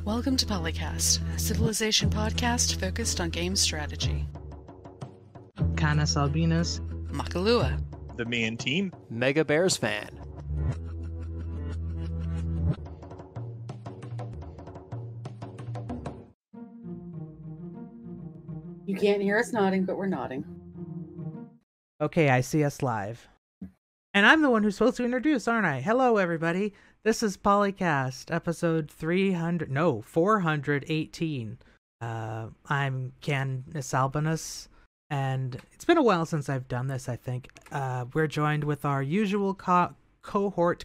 Welcome to PolyCast, a civilization podcast focused on game strategy. CanusAlbinus, Makahlua, TheMeInTeam, MegaBearsFan. You can't hear us nodding, but we're nodding. Okay, I see us live. And I'm the one who's supposed to introduce, aren't I? Hello, everybody. This is PolyCast, episode 418. I'm CanusAlbinus, and it's been a while since I've done this, I think. We're joined with our usual cohorts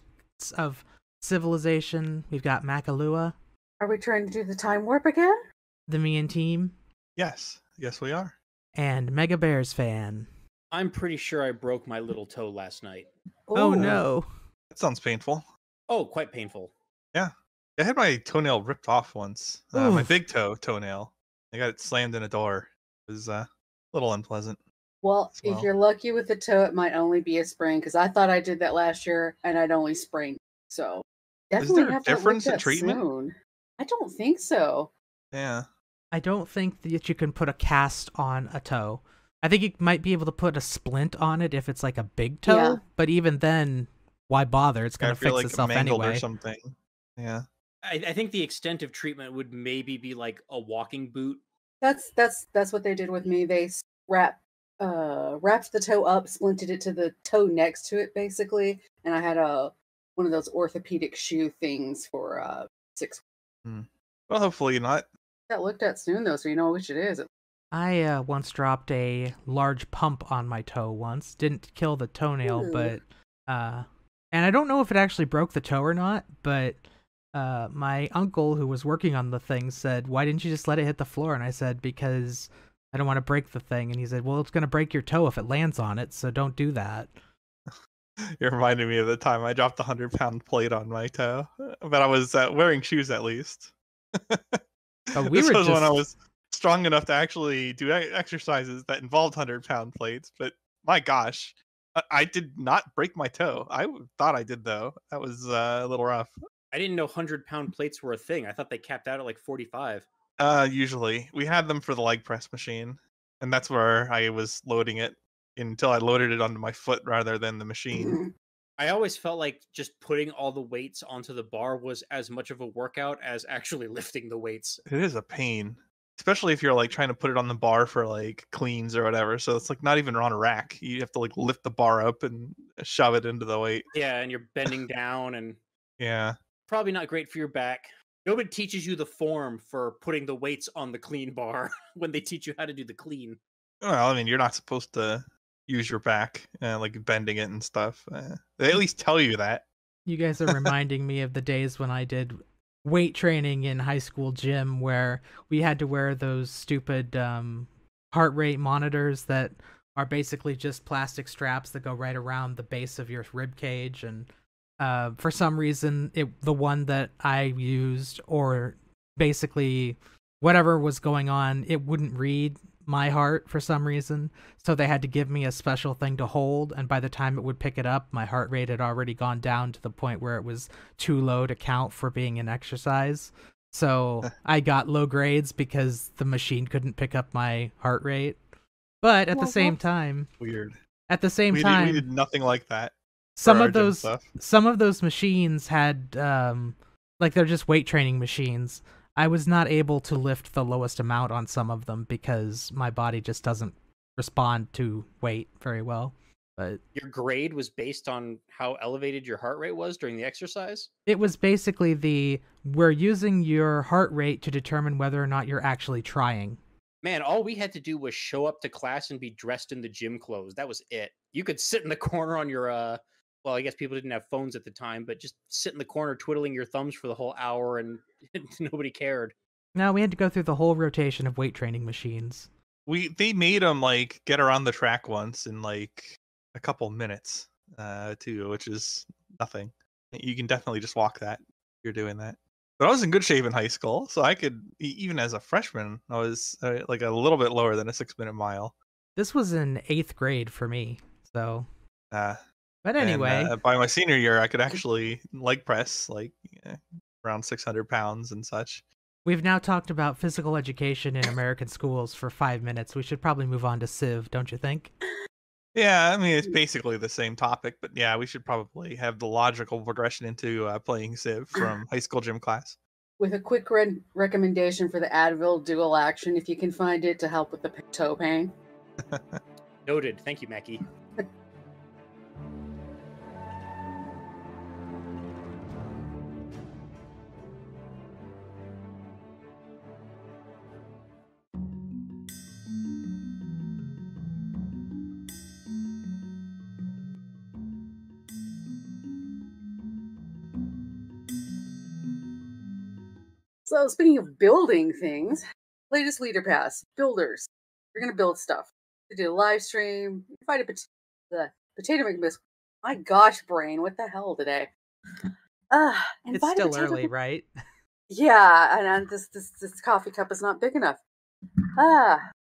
of civilization. We've got Makahlua. Are we trying to do the time warp again? TheMeInTeam. Yes, we are. And MegaBearsFan. I'm pretty sure I broke my little toe last night. Oh Ooh. no. That sounds painful. Oh, quite painful. Yeah. I had my toenail ripped off once. My big toenail. I got it slammed in a door. It was a little unpleasant. Well, Well. if you're lucky with the toe, it might only be a sprain, because I thought I did that last year, and I'd only sprained. So, definitely there a have to look difference in that treatment? soon. I don't think so. Yeah. I don't think that you can put a cast on a toe. I think you might be able to put a splint on it if it's like a big toe, Yeah. but even then, why bother? It's I going to feel fix like itself mangled anyway. or something. Yeah. I think the extent of treatment would maybe be like a walking boot. That's what they did with me. They wrapped the toe up, splinted it to the toe next to it, basically, and I had one of those orthopedic shoe things for 6 weeks. Well, hopefully not. Got looked at soon though, so you know which it is. I once dropped a large pump on my toe once. Didn't kill the toenail, Ooh. but and I don't know if it actually broke the toe or not, but my uncle who was working on the thing said, "Why didn't you just let it hit the floor?" And I said, "Because I don't want to break the thing." And he said, "Well, it's going to break your toe if it lands on it, so don't do that." You're reminding me of the time I dropped a 100-pound plate on my toe. But I was wearing shoes at least. Oh, This was when I was strong enough to actually do exercises that involved 100-pound plates. But my gosh, I did not break my toe. I thought I did, though. That was a little rough. I didn't know 100-pound plates were a thing. I thought they capped out at like 45. Usually. We had them for the leg press machine. And that's where I was loading it until I loaded it onto my foot rather than the machine. I always felt like just putting all the weights onto the bar was as much of a workout as actually lifting the weights. It is a pain. Especially if you're like trying to put it on the bar for like cleans or whatever. So it's like not even on a rack. You have to like lift the bar up and shove it into the weight. Yeah, and you're bending down, and Yeah. probably not great for your back. Nobody teaches you the form for putting the weights on the clean bar when they teach you how to do the clean. Well, I mean, you're not supposed to use your back, like bending it and stuff. They at least tell you that. You guys are reminding me of the days when I did weight training in high school gym where we had to wear those stupid heart rate monitors that are basically just plastic straps that go right around the base of your rib cage. And for some reason, the one that I used, or basically whatever was going on, it wouldn't read my heart for some reason, so they had to give me a special thing to hold, and by the time it would pick it up, my heart rate had already gone down to the point where it was too low to count for being an exercise. So I got low grades because the machine couldn't pick up my heart rate. But at the same time, Weird. at the same We time, did nothing like that. some our of gym those stuff. some of those machines had like they're just weight training machines. I was not able to lift the lowest amount on some of them because my body just doesn't respond to weight very well. But Your grade was based on how elevated your heart rate was during the exercise? it was basically we're using your heart rate to determine whether or not you're actually trying. Man, all we had to do was show up to class and be dressed in the gym clothes. That was it. You could sit in the corner on your, well, I guess people didn't have phones at the time, but just sit in the corner twiddling your thumbs for the whole hour and nobody cared. No, we had to go through the whole rotation of weight training machines. They made them like get around the track once in like a couple minutes, too, which is nothing. You can definitely just walk that if you're doing that. But I was in good shape in high school, so I could, even as a freshman, I was like a little bit lower than a 6-minute mile. This was in 8th grade for me, so. Uh, But anyway, and, by my senior year, I could actually leg press like around 600 pounds and such. We've now talked about physical education in American schools for 5 minutes. We should probably move on to Civ, don't you think? Yeah, I mean, it's basically the same topic, but yeah, we should probably have the logical progression into playing Civ from high school gym class. With a quick recommendation for the Advil dual action, if you can find it, to help with the toe pain. Noted. Thank you, Mackie. So speaking of building things, latest leader pass, builders. We're gonna build stuff. We did a live stream. We find the potato McMiss. My gosh, brain, what the hell today? It's still early, right? Yeah, and this coffee cup is not big enough.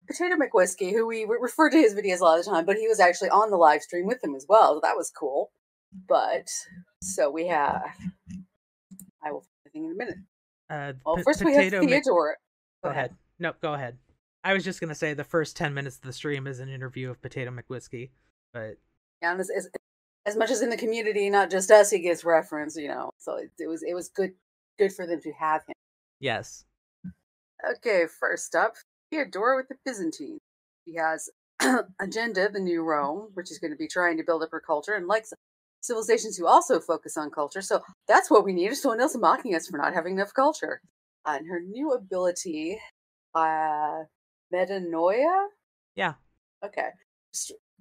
Potato McWhiskey, who we refer to his videos a lot of the time, but he was actually on the live stream with them as well, so that was cool. But so we have. I will find the thing in a minute. Well, first we have Theodore. Go ahead. No, go ahead. I was just gonna say the first 10 minutes of the stream is an interview of Potato McWhiskey, but yeah, and as much as in the community, not just us, he gets reference, you know. So it was good for them to have him. Yes. Okay, first up, Theodore with the Byzantine. He has Agenda, the New Rome, which is going to be trying to build up her culture, and likes civilizations who also focus on culture. So that's what we need, is someone else mocking us for not having enough culture. And her new ability, Metanoia? Yeah. Okay.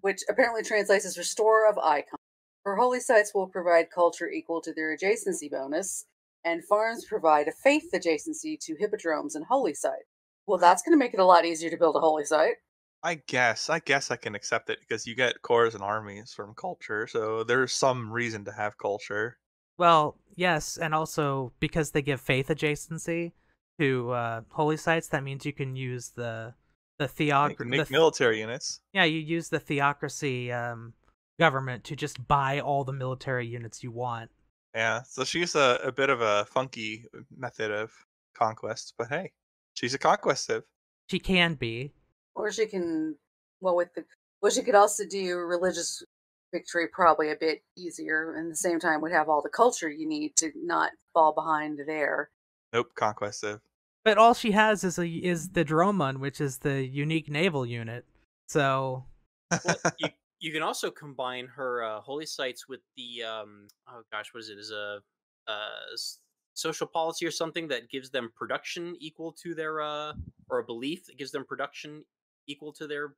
Which apparently translates as Restorer of Icon. Her holy sites will provide culture equal to their adjacency bonus, and farms provide a faith adjacency to hippodromes and holy sites. Well, that's going to make it a lot easier to build a holy site. I guess I can accept it because you get cores and armies from culture, so there's some reason to have culture. Well, yes, and also because they give faith adjacency to holy sites, that means you can use the You can make military units. Yeah, you use the theocracy government to just buy all the military units you want. Yeah, so she's a bit of a funky method of conquest, but hey, she's a conquestive. She can be. Or she can, she could also do religious victory probably a bit easier, and at the same time would have all the culture you need to not fall behind there. Nope, conquestive. But all she has is the Dromun, which is the unique naval unit. So, well, you can also combine her holy sites with the oh gosh, what is it? Is a social policy or something that gives them production equal to their or a belief that gives them production equal to their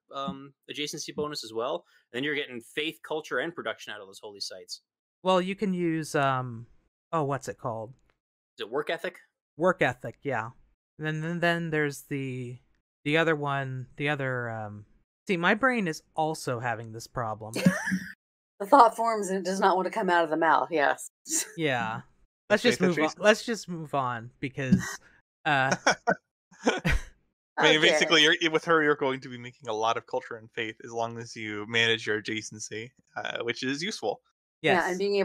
adjacency bonus as well. And then you're getting faith, culture, and production out of those holy sites. Well, you can use what's it called? Is it work ethic? Work ethic, yeah. And then there's the other one, see, my brain is also having this problem. The thought forms and it does not want to come out of the mouth, yes. Yeah. Let's just move on. Let's just move on because I mean, basically, with her, you're going to be making a lot of culture and faith as long as you manage your adjacency, which is useful. Yes. Yeah, and being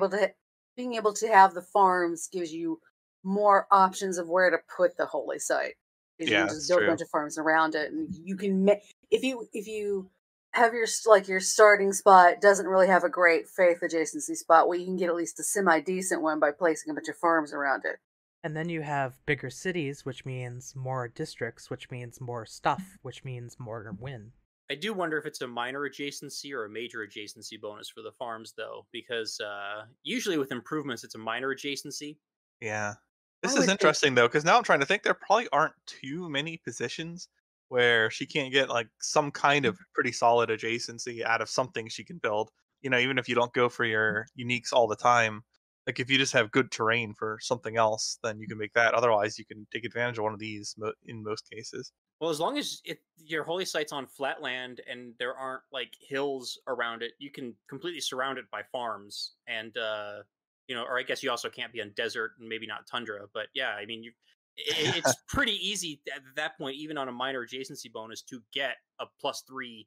able to have the farms gives you more options of where to put the holy site. You can just build a bunch of farms around it, and you can if you have your starting spot doesn't really have a great faith adjacency spot, well, you can get at least a semi decent one by placing a bunch of farms around it. And then you have bigger cities, which means more districts, which means more stuff, which means more win. I do wonder if it's a minor adjacency or a major adjacency bonus for the farms, though, because usually with improvements, it's a minor adjacency. Yeah. This is interesting, though, because now I'm trying to think there probably aren't too many positions where she can't get like some kind of pretty solid adjacency out of something she can build. You know, even if you don't go for your uniques all the time. Like, if you just have good terrain for something else, then you can make that. Otherwise, you can take advantage of one of these in most cases. Well, as long as your holy site's on flat land and there aren't, like, hills around it, you can completely surround it by farms. And, or I guess you also can't be on desert and maybe not tundra. But, yeah, I mean, it's pretty easy at that point, even on a minor adjacency bonus, to get a +3,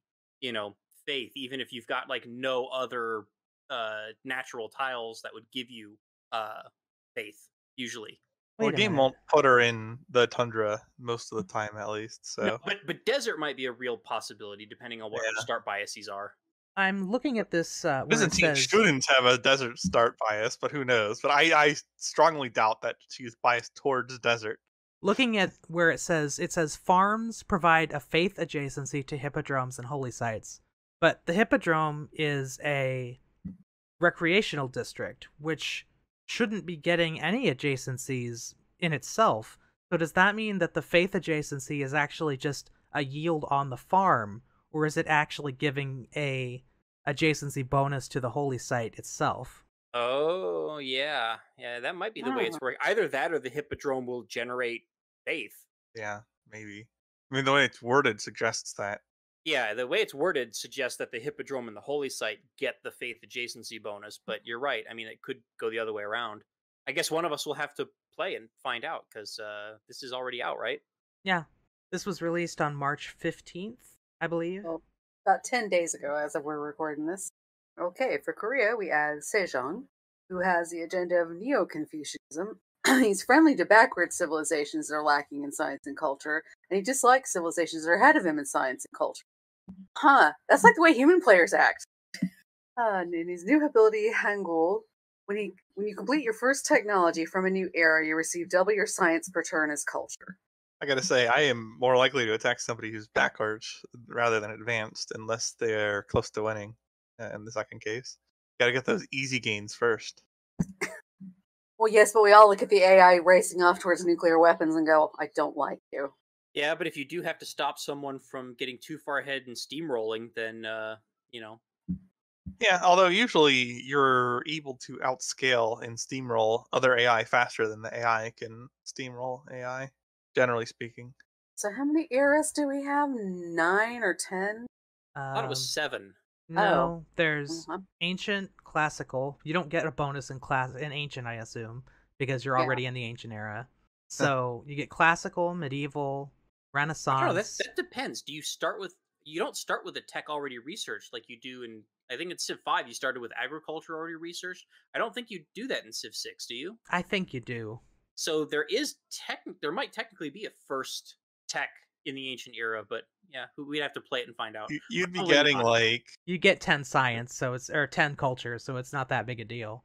faith, even if you've got, like, no other natural tiles that would give you faith usually. Well, Wait the a game minute. won't put her in the tundra most of the time, at least. No, So but desert might be a real possibility depending on what her yeah, start biases are. I'm looking at this where it Byzantine says students have a desert start bias, but who knows? But I strongly doubt that she's biased towards desert. looking at where it says farms provide a faith adjacency to hippodromes and holy sites. But the hippodrome is a recreational district, which shouldn't be getting any adjacencies in itself. So does that mean that the faith adjacency is actually just a yield on the farm, or is it actually giving a adjacency bonus to the holy site itself? Oh, yeah. Yeah, that might be the way Oh. it's working. Either that or the hippodrome will generate faith. Yeah, maybe. I mean, the way it's worded suggests that. Yeah, the way it's worded suggests that the hippodrome and the holy site get the faith adjacency bonus, but you're right. I mean, it could go the other way around. I guess one of us will have to play and find out because this is already out, right? Yeah. This was released on March 15th, I believe. Well, about 10 days ago, as of we're recording this. Okay, for Korea, we add Sejong, who has the agenda of Neo-Confucianism. He's friendly to backward civilizations that are lacking in science and culture, and he dislikes civilizations that are ahead of him in science and culture. Huh, that's like the way human players act. And in his new ability, Hangul, when you complete your first technology from a new era, you receive double your science per turn as culture. I gotta say, I am more likely to attack somebody who's backwards rather than advanced, unless they're close to winning. In the second case, gotta get those easy gains first. Well, yes, but we all look at the AI racing off towards nuclear weapons and go, I don't like you. Yeah, but if you do have to stop someone from getting too far ahead and steamrolling, then, you know. Yeah, although usually you're able to outscale and steamroll other AI faster than the AI can steamroll AI, generally speaking. So how many eras do we have? 9 or 10? I thought it was 7. No, there's Uh-huh. ancient, classical. You don't get a bonus in ancient, I assume, because you're Yeah. already in the ancient era. So you get classical, medieval, I don't know, Renaissance. that depends. Do you start with... You don't start with a tech already researched like you do in... I think in Civ 5 you started with agriculture already researched. I don't think you do that in Civ 6, do you? I think you do. So there might technically be a first tech in the ancient era, but yeah, we'd have to play it and find out. You'd be Probably getting not. like, You get 10 science, so it's or 10 culture, so it's not that big a deal.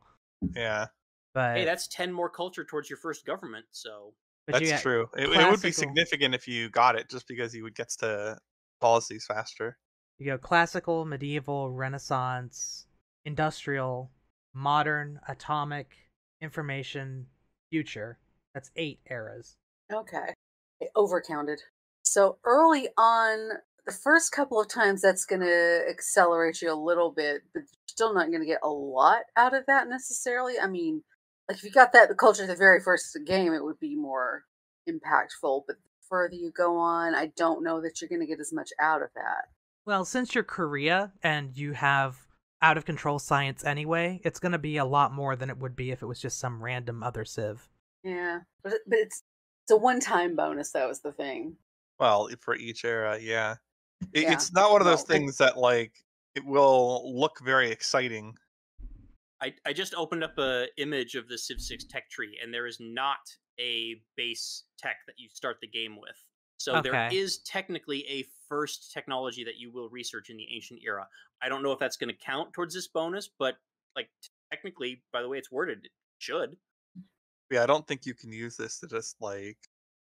yeah, But Hey, that's 10 more culture towards your first government, so... but you that's get true. It would be classical- significant if you got it, just because you would get to policies faster. You go classical, medieval, Renaissance, industrial, modern, atomic, information, future. That's 8 eras. Okay. I overcounted. So early on, the first couple of times that's going to accelerate you a little bit, but you're still not going to get a lot out of that necessarily. I mean, like if you got that culture the very first game, it would be more impactful. But the further you go on, I don't know that you're going to get as much out of that. Well, since you're Korea and you have out of control science anyway, it's going to be a lot more than it would be if it was just some random other civ. Yeah, but it's a one-time bonus. That was the thing. Well, for each era, yeah. Yeah. It's not one of those Well, things that like it will look very exciting. I just opened up a image of the Civ 6 tech tree, and there is not a base tech that you start the game with. So there Okay. is technically a first technology that you will research in the ancient era. I don't know if that's going to count towards this bonus, but like technically, by the way it's worded, it should. Yeah, I don't think you can use this to just like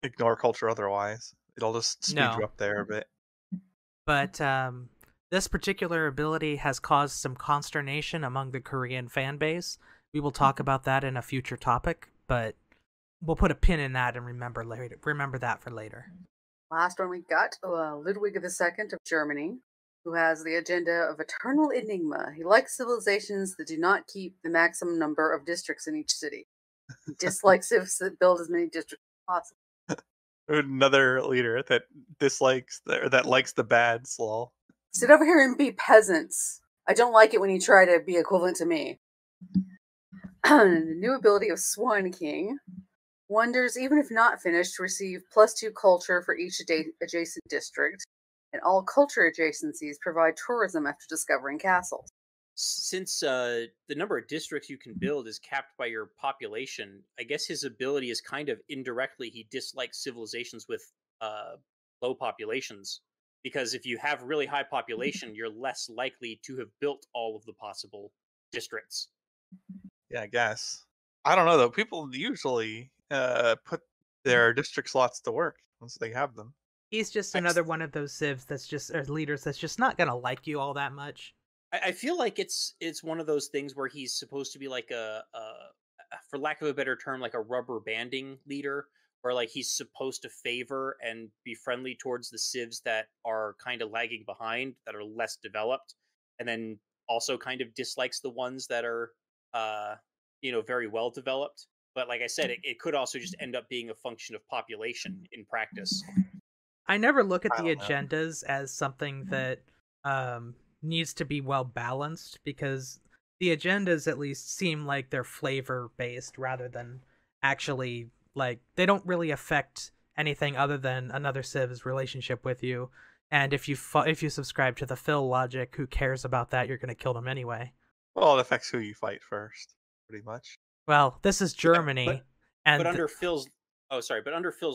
ignore culture otherwise. It'll just speed No. you up there a bit. But this particular ability has caused some consternation among the Korean fan base. We will talk about that in a future topic, but we'll put a pin in that and remember that for later. Last one we got, Ludwig II of Germany, who has the agenda of eternal enigma. He likes civilizations that do not keep the maximum number of districts in each city. He dislikes civs that build as many districts as possible. Another leader that likes the bad slaw. Sit over here and be peasants. I don't like it when you try to be equivalent to me. The new ability of Swan King. Wonders, even if not finished, receive +2 culture for each adjacent district, and all culture adjacencies provide tourism after discovering castles. since the number of districts you can build is capped by your population, I guess his ability is kind of indirectly he dislikes civilizations with low populations. Because if you have really high population, you're less likely to have built all of the possible districts. Yeah, I guess. I don't know though. People usually put their district slots to work once they have them. He's just another one of those civs that's just, or leaders that's just not gonna like you all that much. I feel like it's one of those things where he's supposed to be like for lack of a better term, like a rubber banding leader, where like he's supposed to favor and be friendly towards the civs that are kind of lagging behind, that are less developed, and then also kind of dislikes the ones that are very well developed. But like I said, it could also just end up being a function of population in practice. I never look at I the don't know. agendas as something that needs to be well balanced, because the agendas at least seem like they're flavor based rather than actually, like, they don't really affect anything other than another civ's relationship with you. And if you subscribe to the Phil logic, who cares about that? You're going to kill them anyway. Well, it affects who you fight first, pretty much. Well, this is Germany, But under Phil's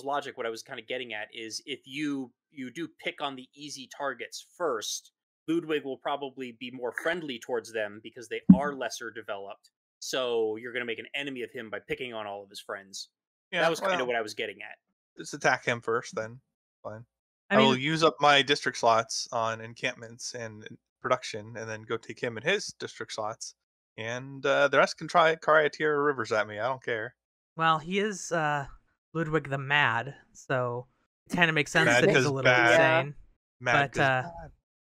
logic, what I was kind of getting at is if you do pick on the easy targets first, Ludwig will probably be more friendly towards them because they are lesser developed. So you're going to make an enemy of him by picking on all of his friends. Yeah, That was kind of what I was getting at. Just attack him first, then. Fine. I I will mean, use up my district slots on encampments and production, and then go take him and his district slots. And the rest can try Tier rivers at me. I don't care. well, he is Ludwig the Mad, so it kind of makes sense Mad that he's is a little bad. insane. Mad But, is bad.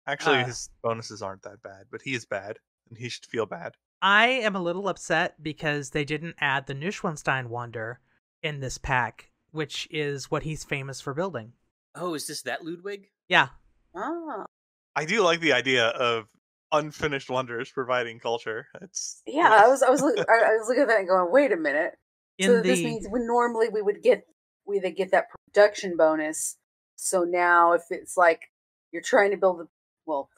Actually, uh, his bonuses aren't that bad, but he is bad, and he should feel bad. I am a little upset because they didn't add the Neuschwanstein Wonder in this pack, which is what he's famous for building. Oh, is this that Ludwig? Yeah. Ah, I do like the idea of unfinished wonders providing culture. It's yeah. I was looking at that and going, wait a minute. In So this means when normally we get that production bonus. So now if it's like you're trying to build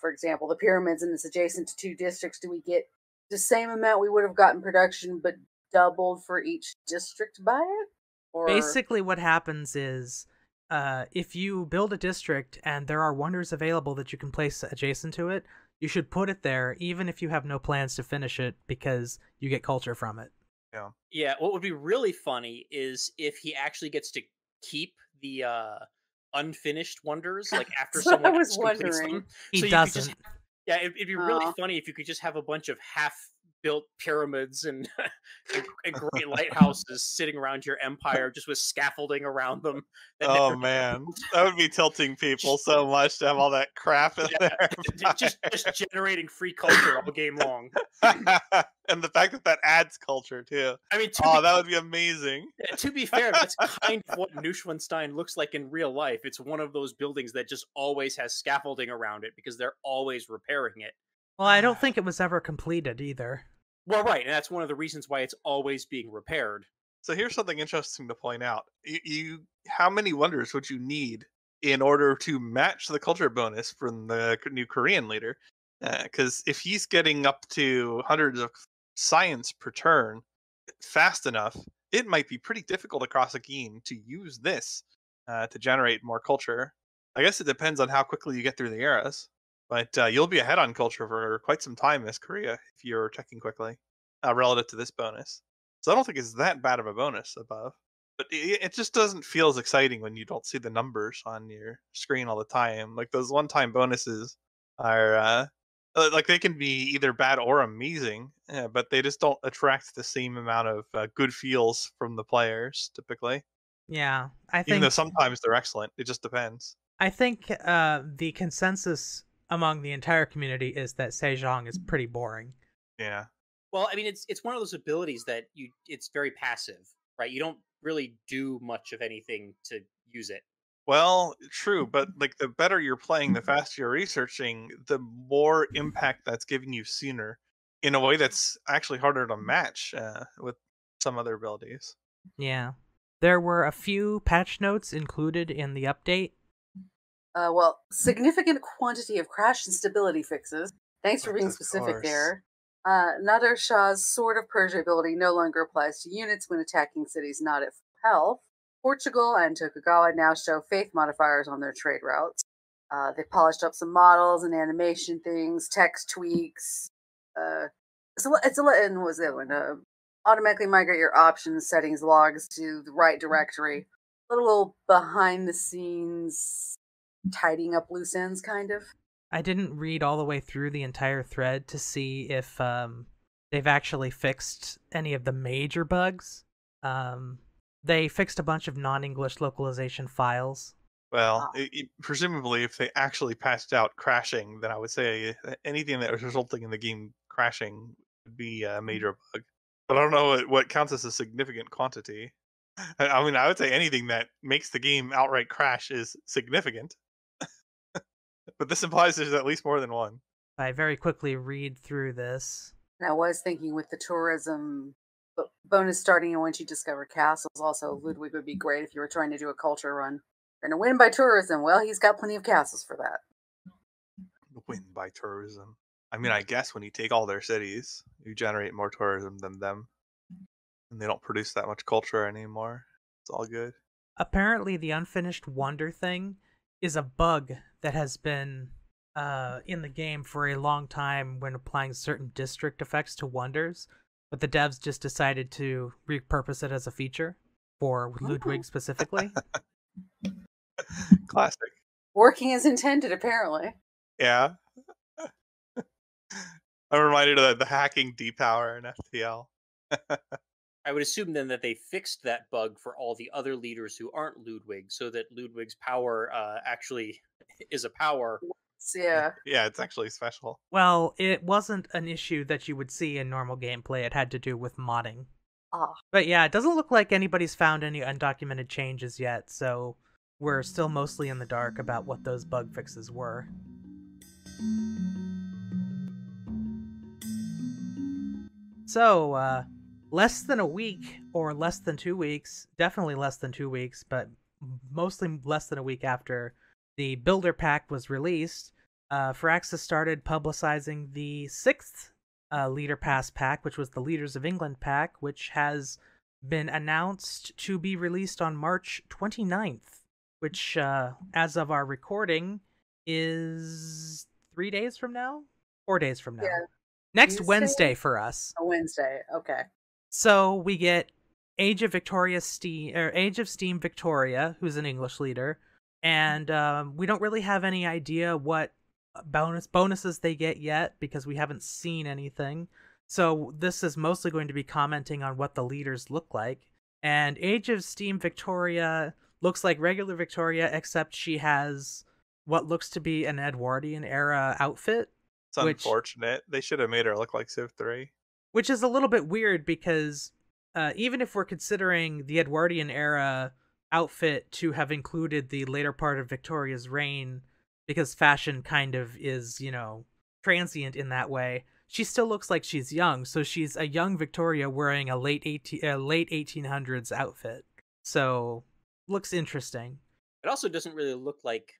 for example, the pyramids and it's adjacent to 2 districts, do we get the same amount we would have gotten production but doubled for each district by it? Or basically what happens is if you build a district and there are wonders available that you can place adjacent to it, you should put it there even if you have no plans to finish it, because you get culture from it. Yeah, what would be really funny is if he actually gets to keep the unfinished wonders, like after That's what I someone was else completes wondering. them. He So you could doesn't. just, yeah, it'd be really Aw. funny if you could just have a bunch of half-built pyramids and, and great lighthouses sitting around your empire, just with scaffolding around them. that Oh never- man, that would be tilting people so much to have all that crap in Yeah, there. just generating free culture all game long. And the fact that adds culture too. I mean, That would be amazing. to be fair, that's kind of what Neuschwanstein looks like in real life. It's one of those buildings that just always has scaffolding around it because they're always repairing it. Well, I don't think it was ever completed either. Well, right, and that's one of the reasons why it's always being repaired. So here's something interesting to point out. How many wonders would you need in order to match the culture bonus from the new Korean leader? Because if he's getting up to hundreds of science per turn fast enough, it might be pretty difficult across a game to use this to generate more culture. I guess it depends on how quickly you get through the eras, but you'll be ahead on culture for quite some time as Korea if you're checking quickly relative to this bonus. So I don't think it's that bad of a bonus above. But it just doesn't feel as exciting when you don't see the numbers on your screen all the time. Like those one-time bonuses are like they can be either bad or amazing, but they just don't attract the same amount of good feels from the players typically. Yeah, I Even though think sometimes they're excellent, it just depends. I think the consensus among the entire community is that Sejong is pretty boring. Yeah. Well, I mean, it's one of those abilities that it's very passive, right? You don't really do much of anything to use it. Well, true, but like the better you're playing, the faster you're researching, the more impact that's giving you sooner, in a way that's actually harder to match with some other abilities. Yeah. There were a few patch notes included in the update. significant quantity of crash and stability fixes. Thanks for being Of specific course. there. Nader Shah's Sword of Persia ability no longer applies to units when attacking cities not at full health. Portugal and Tokugawa now show faith modifiers on their trade routes. They polished up some models and animation things, text tweaks. And what was the other one? Automatically migrate your options, settings, logs to the right directory. A little behind the scenes, tidying up loose ends, kind of. I didn't read all the way through the entire thread to see if they've actually fixed any of the major bugs. They fixed a bunch of non-English localization files. Well, presumably, if they actually patched out crashing, then I would say anything that was resulting in the game crashing would be a major bug. But I don't know what counts as a significant quantity. I mean, I would say anything that makes the game outright crash is significant. But this implies there's at least more than one. I very quickly read through this. And I was thinking with the tourism bonus starting and once you discover castles, also Ludwig would be great if you were trying to do a culture run. You're going to win by tourism. Well, he's got plenty of castles for that. Win by tourism. I mean, I guess when you take all their cities, you generate more tourism than them. And they don't produce that much culture anymore. It's all good. Apparently, the unfinished wonder thing is a bug that has been in the game for a long time when applying certain district effects to wonders, but the devs just decided to repurpose it as a feature for Ludwig specifically. Classic. Working as intended, apparently. Yeah. I'm reminded of the hacking depower in FTL. I would assume then that they fixed that bug for all the other leaders who aren't Ludwig, so that Ludwig's power actually is a power. Yeah. Yeah, it's actually special. Well, it wasn't an issue that you would see in normal gameplay. It had to do with modding. But yeah, it doesn't look like anybody's found any undocumented changes yet, so we're still mostly in the dark about what those bug fixes were. So, less than a week, or less than 2 weeks, definitely less than 2 weeks, but mostly less than a week after the Builder Pack was released, Firaxis started publicizing the 6th Leader Pass pack, which was the Leaders of England pack, which has been announced to be released on March 29th, which, as of our recording, is 3 days from now? 4 days from now. Yeah. Next Tuesday? Wednesday for us. A Wednesday, okay. So we get Age of Steam Victoria, who's an English leader, and we don't really have any idea what bonuses they get yet because we haven't seen anything. So this is mostly going to be commenting on what the leaders look like. And Age of Steam Victoria looks like regular Victoria, except she has what looks to be an Edwardian era outfit. It's unfortunate. They should have made her look like Civ 3. Which is a little bit weird because even if we're considering the Edwardian era outfit to have included the later part of Victoria's reign, because fashion kind of is, transient in that way, she still looks like she's young. So she's a young Victoria wearing a late 1800s outfit. So looks interesting. It also doesn't really look like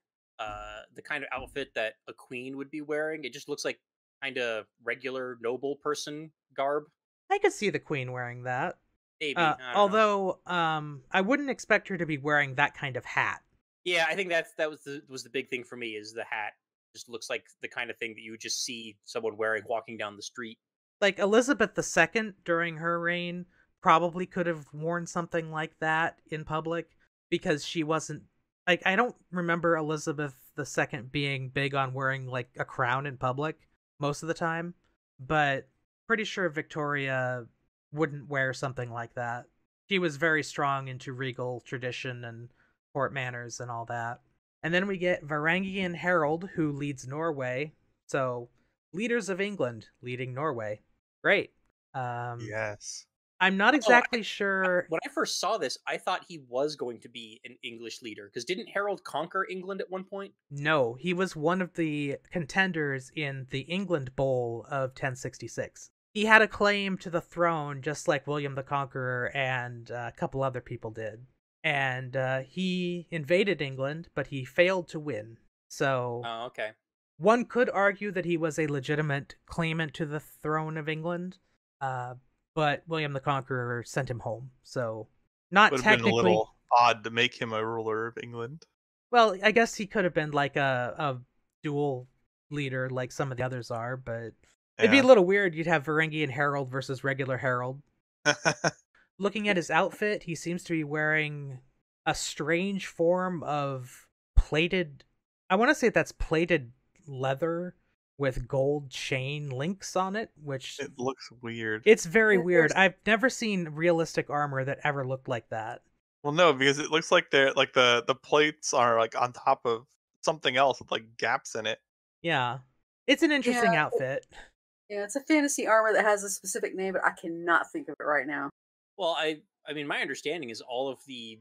the kind of outfit that a queen would be wearing. It just looks like kind of regular noble person garb. I could see the queen wearing that. Maybe. I don't know. Although I wouldn't expect her to be wearing that kind of hat. Yeah, I think that was the big thing for me, is the hat. Just looks like the kind of thing that you would just see someone wearing walking down the street. Like Elizabeth II during her reign probably could have worn something like that in public because she wasn't, like, I don't remember Elizabeth II being big on wearing like a crown in public most of the time, but pretty sure Victoria wouldn't wear something like that. She was very strong into regal tradition and court manners and all that. And then we get Varangian Herald, who leads Norway. So, leaders of England leading Norway. Great. Yes. I'm not exactly sure. When I first saw this, I thought he was going to be an English leader, because didn't Harold conquer England at one point? No, he was one of the contenders in the England Bowl of 1066. He had a claim to the throne just like William the Conqueror and a couple other people did. And he invaded England, but he failed to win. So Oh, okay. one could argue that he was a legitimate claimant to the throne of England, but William the Conqueror sent him home, so not Would have been a technically. little odd to make him a ruler of England. Well, I guess he could have been like a dual leader like some of the others are, but it'd be a Yeah. little weird. You'd have Varangian Herald versus regular Herald. Looking at his outfit, he seems to be wearing a strange form of plated. I want to say that's plated leather with gold chain links on it, which It looks weird. it's very weird. There's- I've never seen realistic armor that ever looked like that. Well, no, because it looks like they're like the plates are like on top of something else with like gaps in it. Yeah. It's an interesting Yeah. outfit. Yeah, it's a fantasy armor that has a specific name, but I cannot think of it right now. Well, I mean, my understanding is all of the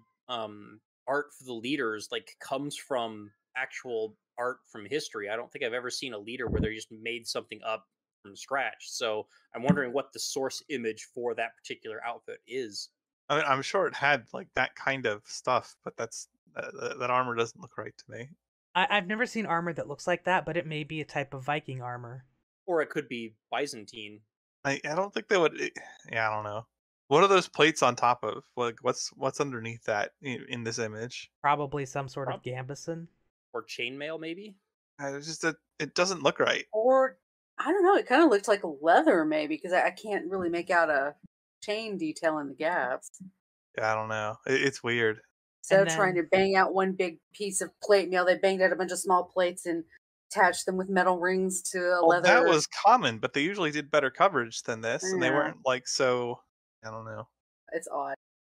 art for the leaders like comes from actual art from history. I don't think I've ever seen a leader where they just made something up from scratch. So I'm wondering what the source image for that particular outfit is. I mean, I'm sure it had like that kind of stuff, but that armor doesn't look right to me. I've never seen armor that looks like that, but it may be a type of Viking armor. Or it could be Byzantine. I don't think they would. Yeah, I don't know. What are those plates on top of? Like, what's underneath that in this image? Probably some sort of gambeson. Or chainmail, maybe? It's just that it doesn't look right. Or, I don't know, it kind of looked like leather maybe, because I can't really make out a chain detail in the gaps. Yeah, I don't know. It's weird. So And trying to then- bang out one big piece of plate mail, they banged out a bunch of small plates and attached them with metal rings to a Well, leather. that was common, but they usually did better coverage than this, and they Yeah. weren't like so. I don't know. It's odd.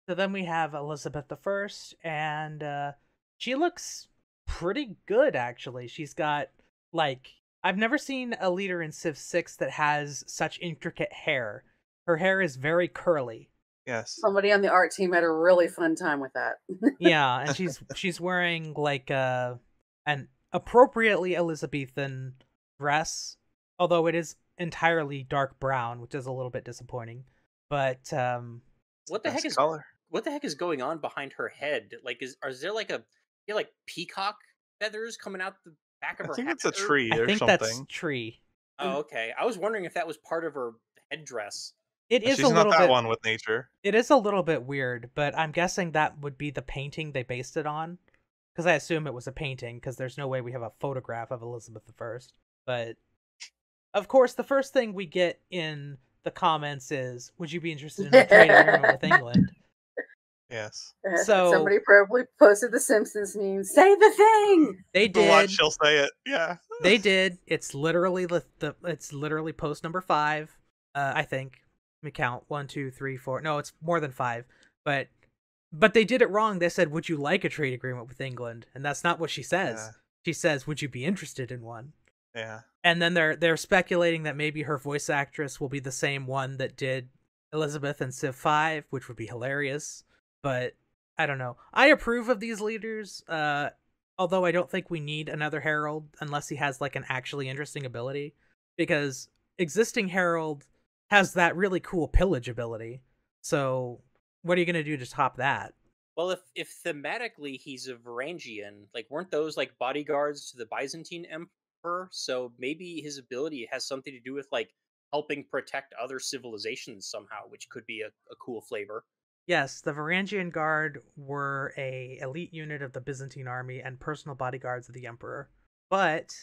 So then we have Elizabeth I, and she looks pretty good, actually. She's got, like, I've never seen a leader in Civ 6 that has such intricate hair. Her hair is very curly. Yes. Somebody on the art team had a really fun time with that. Yeah, and she's wearing, like, an appropriately Elizabethan dress, although it is entirely dark brown, which is a little bit disappointing. But, What the heck Best is color? what the heck is going on behind her head? Like, is there like like peacock feathers coming out the back of I her think head? it's a tree I or think something. that's tree. Oh, okay. I was wondering if that was part of her headdress. It is She's a not little that bit. one with nature. It is a little bit weird, but I'm guessing that would be the painting they based it on, because I assume it was a painting, because there's no way we have a photograph of Elizabeth I. But of course, the first thing we get in the comments is, "Would you be interested in a trade agreement with England?" Yes. So- somebody probably posted the Simpsons meme. Say the thing. They The watch, did. she'll say it. Yeah. They did. It's literally it's literally post number 5. I think. Let me count. 1, 2, 3, 4. No, it's more than 5. But they did it wrong. They said, "Would you like a trade agreement with England?" And that's not what she says. Yeah. She says, "Would you be interested in one?" Yeah. And then they're speculating that maybe her voice actress will be the same one that did Elizabeth in Civ 5, which would be hilarious. But I don't know. I approve of these leaders, although I don't think we need another Herald unless he has like an actually interesting ability, because existing Herald has that really cool pillage ability. So what are you gonna do to top that? Well, if thematically he's a Varangian, like weren't those like bodyguards to the Byzantine Emperor? So maybe his ability has something to do with like helping protect other civilizations somehow, which could be a cool flavor. Yes, the Varangian Guard were a elite unit of the Byzantine army and personal bodyguards of the Emperor. But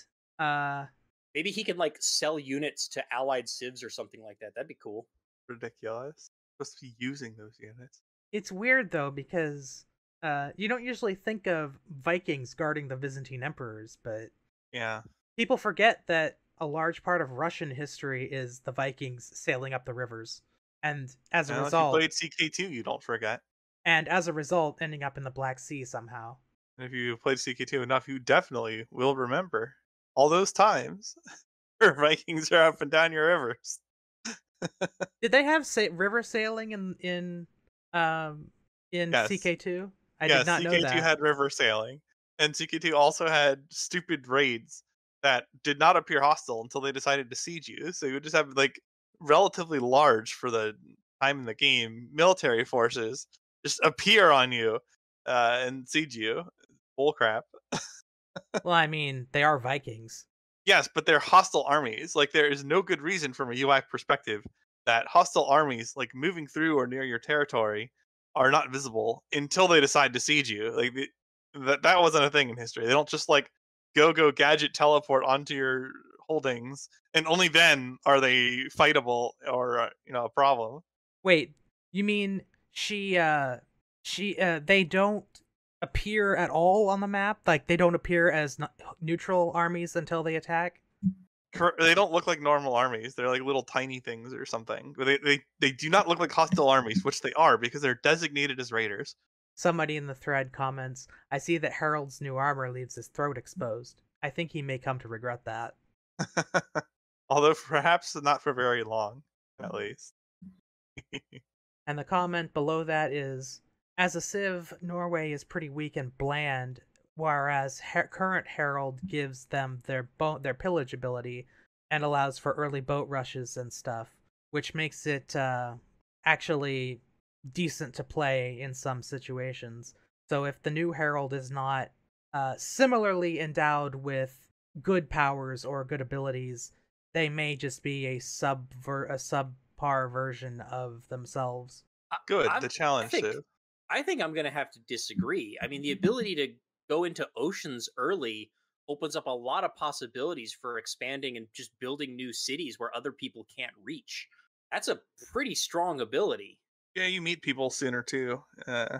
Maybe he can like sell units to allied civs or something like that. That'd be cool. Ridiculous. Supposed to be using those units. it's weird though, because you don't usually think of Vikings guarding the Byzantine emperors, but Yeah. people forget that a large part of Russian history is the Vikings sailing up the rivers, and as a Now, if you result, played CK2, you don't forget. ending up in the Black Sea somehow. And if you played CK2 enough, you definitely will remember all those times where Vikings are up and down your rivers. Did they have river sailing in Yes. CK2? I Yeah, did not know CK2 that. had river sailing, and CK2 also had stupid raids that did not appear hostile until they decided to siege you. So you would just have like relatively large for the time in the game military forces just appear on you and siege you. Bull crap. Well, I mean, they are Vikings. Yes, but they're hostile armies. Like there is no good reason from a UI perspective that hostile armies like moving through or near your territory are not visible until they decide to siege you. Like that wasn't a thing in history. They don't just like go gadget teleport onto your holdings, and only then are they fightable or a problem. Wait, you mean they don't appear at all on the map? Like they don't appear as neutral armies until they attack? They don't look like normal armies. They're like little tiny things or something. But they do not look like hostile armies, which they are because they're designated as raiders. Somebody in the thread comments, I see that Harold's new armor leaves his throat exposed. I think he may come to regret that. Although perhaps not for very long, at least. And the comment below that is, as a Civ, Norway is pretty weak and bland, whereas current Herald gives them their pillage ability and allows for early boat rushes and stuff, which makes it actually decent to play in some situations. So if the new Herald is not similarly endowed with good powers or good abilities, they may just be a subpar version of themselves. Good, the challenge. I think I'm going to have to disagree. I mean, the ability to go into oceans early opens up a lot of possibilities for expanding and just building new cities where other people can't reach. That's a pretty strong ability. Yeah, you meet people sooner too. Yeah,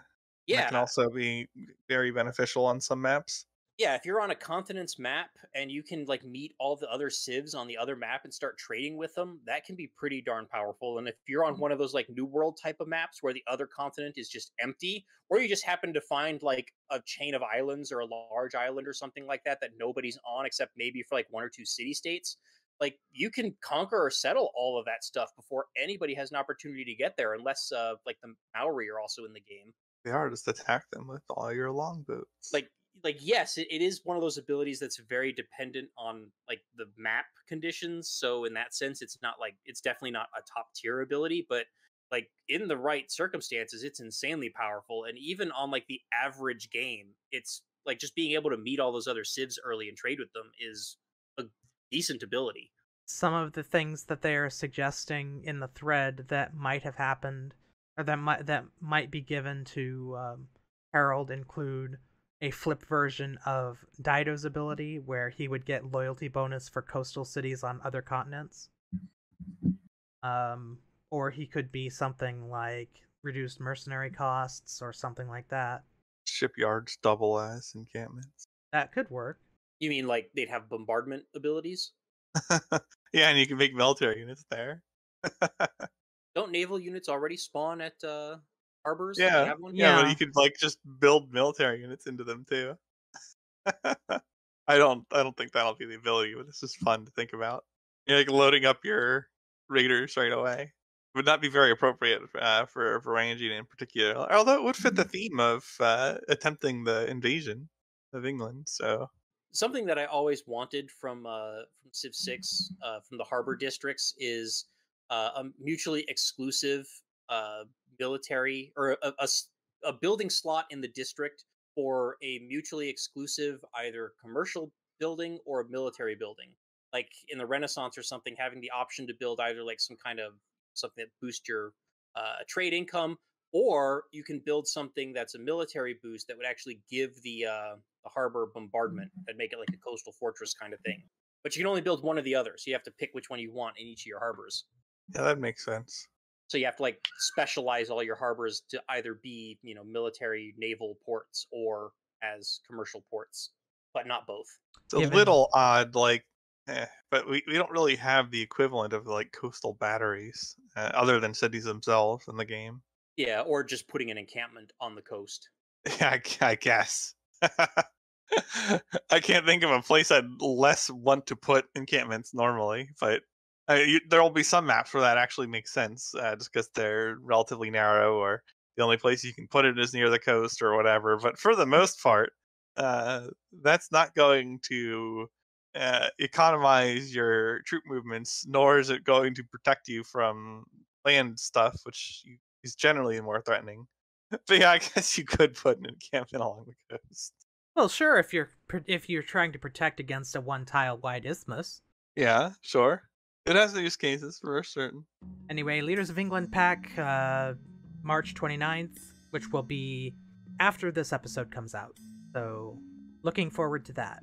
that can also be very beneficial on some maps. Yeah, if you're on a continent's map and you can like meet all the other civs on the other map and start trading with them, that can be pretty darn powerful. And if you're on one of those like New World type of maps where the other continent is just empty, or you just happen to find like a chain of islands or a large island or something like that that nobody's on except maybe for like one or two city states, like you can conquer or settle all of that stuff before anybody has an opportunity to get there, unless like the Maori are also in the game. They are, just attack them with all your longboats. Like yes, it is one of those abilities that's very dependent on like the map conditions. So in that sense, it's definitely not a top tier ability, but like in the right circumstances, it's insanely powerful. And even on like the average game, it's like just being able to meet all those other civs early and trade with them is a decent ability. Some of the things that they are suggesting in the thread that might have happened, or that might be given to Harold, include a flip version of Dido's ability, where he would get loyalty bonus for coastal cities on other continents. Or he could be something like reduced mercenary costs or something like that. Shipyards double as encampments. That could work. You mean like they'd have bombardment abilities? Yeah, and you can make military units there. Don't naval units already spawn at harbors? Yeah, Have one? yeah, but you could like just build military units into them too. I don't think that'll be the ability, but it's just fun to think about. You're like loading up your raiders right away. Would not be very appropriate for ranging in particular, although it would fit the theme of attempting the invasion of England. So Something that I always wanted from Civ 6, from the harbor districts, is a mutually exclusive military, or a building slot in the district for a mutually exclusive either commercial building or a military building. Like in the Renaissance or something, having the option to build either like some kind of something that boosts your trade income, or you can build something that's a military boost that would actually give the harbor bombardment and make it like a coastal fortress kind of thing. But you can only build one or the other, so you have to pick which one you want in each of your harbors. yeah, that makes sense. So you have to like specialize all your harbors to either be, military naval ports or as commercial ports, but not both. It's a little odd, like, but we don't really have the equivalent of like coastal batteries, other than cities themselves in the game. Yeah, or just putting an encampment on the coast. Yeah, I guess. I can't think of a place I'd less want to put encampments normally, but there will be some maps where that actually makes sense, just because they're relatively narrow, or the only place you can put it is near the coast or whatever. But for the most part, that's not going to economize your troop movements, nor is it going to protect you from land stuff, which is generally more threatening. But yeah, I guess you could put an encampment along the coast. Well, sure, if you're trying to protect against a one-tile wide isthmus. Yeah, sure. It has use cases for certain. Anyway, Leaders of England pack, March 29th, which will be after this episode comes out. So, looking forward to that.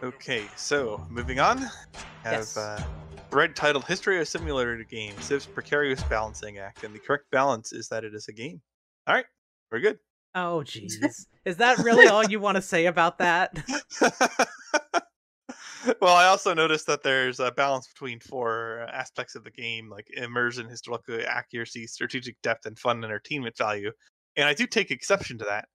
Okay, so moving on, have Yes. thread titled "History of Simulator Game: Civ's Precarious Balancing Act," and the correct balance is that it is a game. All right, we're good. Oh, jeez. Is that really all you want to say about that? Well, I also noticed that there's a balance between four aspects of the game, like immersion, historical accuracy, strategic depth, and fun entertainment value. And I do take exception to that.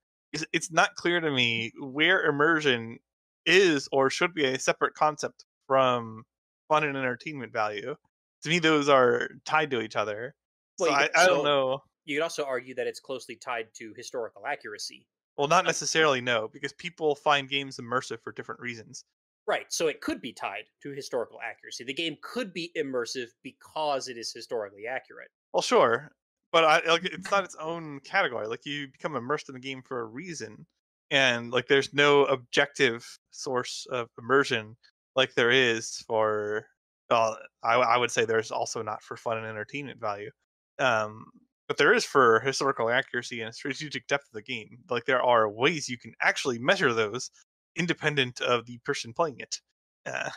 It's not clear to me where immersion is or should be a separate concept from fun and entertainment value. To me, those are tied to each other. Well, So you I don't know. You could also argue that it's closely tied to historical accuracy. Well, not necessarily, no, because people find games immersive for different reasons. Right, so it could be tied to historical accuracy. The game could be immersive because it is historically accurate. Well, sure, but it's not its own category. Like, you become immersed in the game for a reason, and like there's no objective source of immersion like there is for. Well, I would say there's also not for fun and entertainment value, but there is for historical accuracy and strategic depth of the game. Like, there are ways you can actually measure those independent of the person playing it. Uh,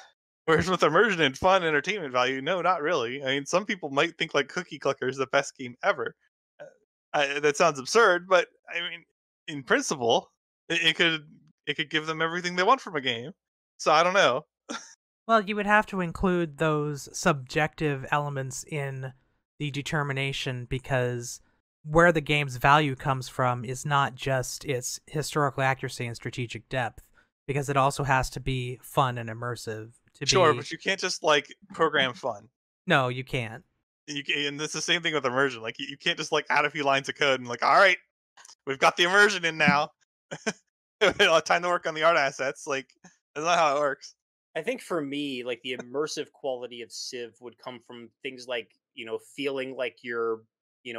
Whereas with immersion and fun entertainment value, no, not really. I mean, some people might think like Cookie Clicker is the best game ever. That sounds absurd, but I mean, in principle, it could give them everything they want from a game. So I don't know. Well, you would have to include those subjective elements in the determination because where the game's value comes from is not just its historical accuracy and strategic depth, because it also has to be fun and immersive. Sure, but you can't just like program fun. No, you can't. And it's the same thing with immersion. Like, you can't just like add a few lines of code and like, all right, we've got the immersion in now. Time to work on the art assets. Like, that's not how it works. I think for me, like the immersive quality of Civ would come from things like, feeling like you're,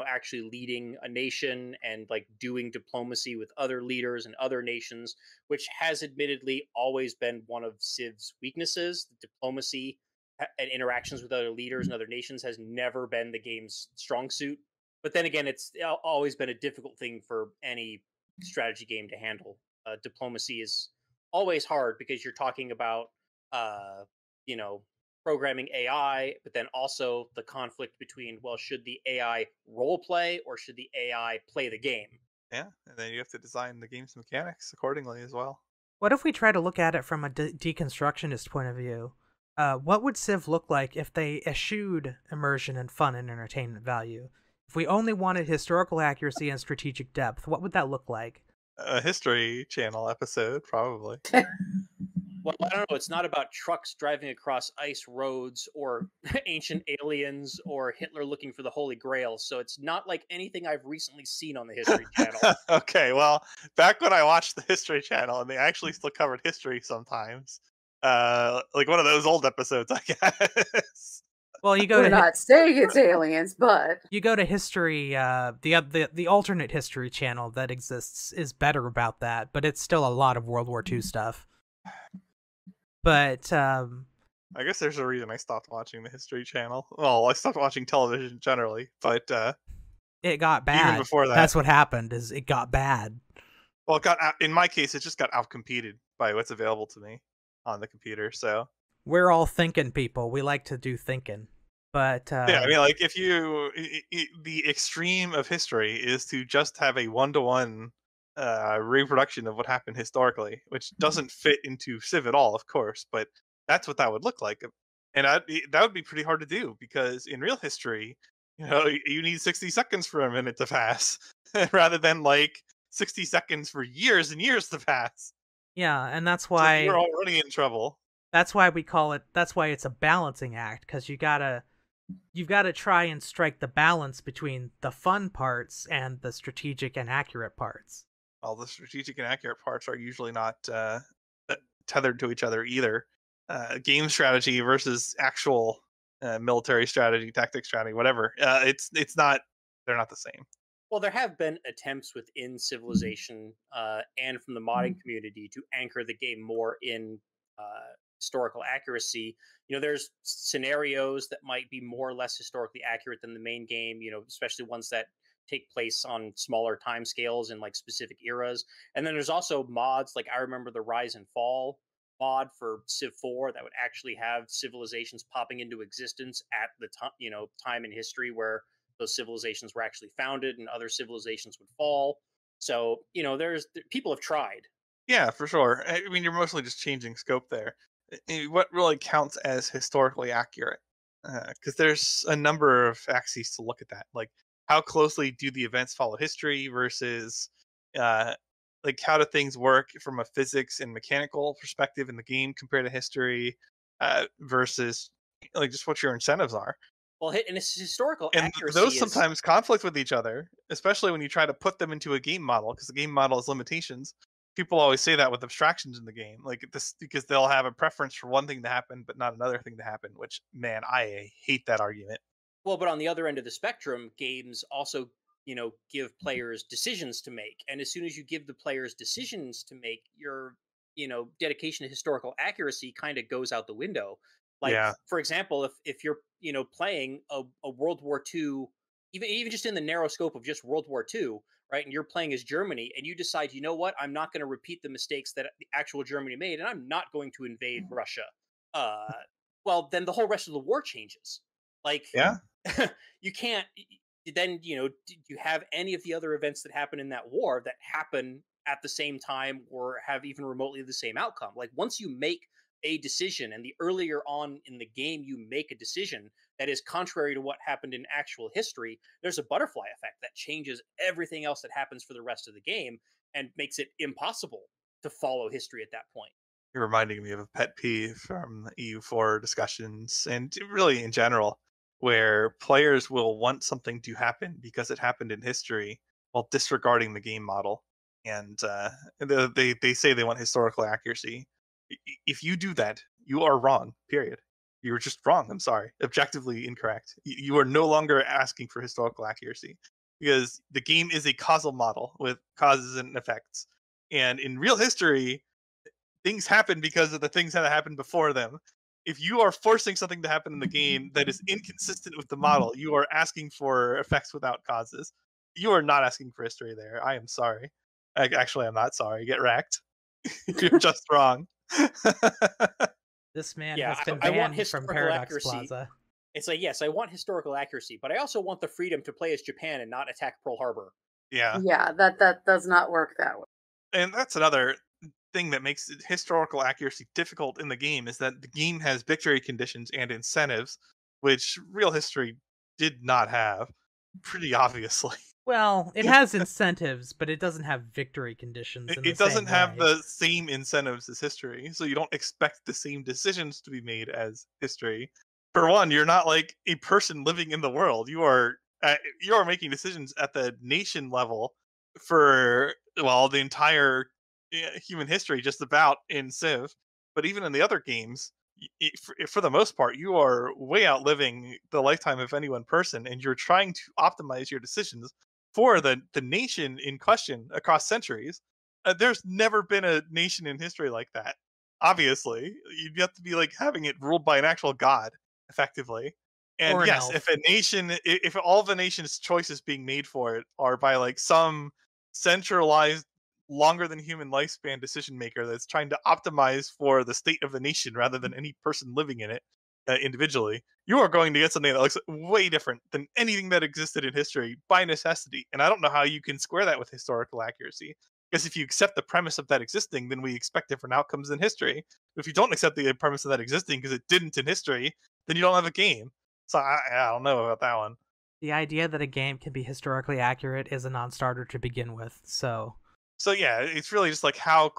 actually leading a nation and like doing diplomacy with other leaders and other nations, which has admittedly always been one of Civ's weaknesses. Diplomacy and interactions with other leaders and other nations has never been the game's strong suit. But then again, it's always been a difficult thing for any strategy game to handle. Diplomacy is always hard because you're talking about uh, programming AI, but then also the conflict between, well, should the AI role play or should the AI play the game? Yeah, and then you have to design the game's mechanics accordingly as well. What if we try to look at it from a deconstructionist point of view? What would Civ look like if they eschewed immersion and fun and entertainment value? If we only wanted historical accuracy and strategic depth, what would that look like? A History Channel episode, probably. Well, I don't know. It's not about trucks driving across ice roads or ancient aliens or Hitler looking for the Holy Grail. So it's not like anything I've recently seen on the History Channel. Okay, well, back when I watched the History Channel, and they actually still covered history sometimes, like one of those old episodes, I guess. Well, you go We're to not saying it's aliens, but you go to history. The alternate History Channel that exists is better about that, but it's still a lot of World War II stuff. But I guess there's a reason I stopped watching the History Channel. Well, I stopped watching television generally, but it got bad. even before that, That's what happened. Is it got bad? well, it got in my case, it just got outcompeted by what's available to me on the computer. So We're all thinking people. We like to do thinking. But yeah, I mean, like, if you the extreme of history is to just have a 1-to-1 reproduction of what happened historically, which doesn't fit into Civ at all, of course, but that's what that would look like. And that would be pretty hard to do because in real history, you need 60 seconds for a minute to pass rather than like 60 seconds for years and years to pass. yeah, and that's So why you're already in trouble. that's why we call it. That's why it's a balancing act, because you gotta you've got to try and strike the balance between the fun parts and the strategic and accurate parts. All the strategic and accurate parts are usually not tethered to each other either. Game strategy versus actual military strategy, tactic strategy, whatever. It's not. They're not the same. Well, there have been attempts within Civilization and from the modding community to anchor the game more in historical accuracy. There's scenarios that might be more or less historically accurate than the main game. Especially ones that take place on smaller time scales in like specific eras. And then there's also mods like I remember the Rise and Fall mod for Civ 4 that would actually have civilizations popping into existence at the time, time in history where those civilizations were actually founded and other civilizations would fall. So, there's people have tried. Yeah, for sure. I mean, you're mostly just changing scope there. What really counts as historically accurate? Because there's a number of axes to look at that. Like, how closely do the events follow history versus, like, how do things work from a physics and mechanical perspective in the game compared to history, versus, like, just what your incentives are. Well, and it's historical And accuracy those is sometimes conflict with each other, especially when you try to put them into a game model, because the game model has limitations. People always say that with abstractions in the game, like this, because they'll have a preference for one thing to happen, but not another thing to happen. Which, man, I hate that argument. well, but on the other end of the spectrum, games also, give players decisions to make. And as soon as you give the players decisions to make, your, dedication to historical accuracy kind of goes out the window. Like, Yeah, for example, if you're, playing a World War II, even just in the narrow scope of just World War II, right? And you're playing as Germany, and you decide, you know what, I'm not going to repeat the mistakes that the actual Germany made, and I'm not going to invade Russia. Uh, well, then the whole rest of the war changes. Like, yeah. you can't then do you have any of the other events that happen in that war that happen at the same time or have even remotely the same outcome? Like, once you make a decision, and the earlier on in the game you make a decision that is contrary to what happened in actual history, there's a butterfly effect that changes everything else that happens for the rest of the game and makes it impossible to follow history at that point. You're reminding me of a pet peeve from the EU4 discussions, and really in general, where players will want something to happen because it happened in history while disregarding the game model. And they say they want historical accuracy. If you do that, you are wrong, period. You're just wrong. I'm sorry. Objectively incorrect. You are no longer asking for historical accuracy because the game is a causal model with causes and effects. And in real history, things happen because of the things that happened before them. If you are forcing something to happen in the game that is inconsistent with the model, you are asking for effects without causes. You are not asking for history there. I am sorry. Actually, I'm not sorry. Get wrecked. You're just wrong. This man Yeah, has been I want banned from historical Paradox accuracy. Plaza. It's like, yes, I want historical accuracy, but I also want the freedom to play as Japan and not attack Pearl Harbor. Yeah. Yeah, that does not work that way. And that's another thing that makes historical accuracy difficult in the game, is that the game has victory conditions and incentives, which real history did not have, pretty obviously. Well, it has incentives, but it doesn't have victory conditions. It doesn't have the same incentives as history, so you don't expect the same decisions to be made as history. For one, you're not like a person living in the world. You are making decisions at the nation level for, well, the entire human history, just about, in Civ. But even in the other games, for the most part, you are way outliving the lifetime of any one person, and you're trying to optimize your decisions for the nation in question across centuries. There's never been a nation in history like that. Obviously, you'd have to be like having it ruled by an actual god, effectively. And Or an yes, elf. if a nation, if all the nation's choices being made for it are by like some centralized, longer than human lifespan decision maker that's trying to optimize for the state of the nation rather than any person living in it individually, you are going to get something that looks way different than anything that existed in history by necessity. And I don't know how you can square that with historical accuracy. Because if you accept the premise of that existing, then we expect different outcomes in history. If you don't accept the premise of that existing because it didn't in history, then you don't have a game. So I don't know about that one. The idea that a game can be historically accurate is a non-starter to begin with, so yeah, it's really just like how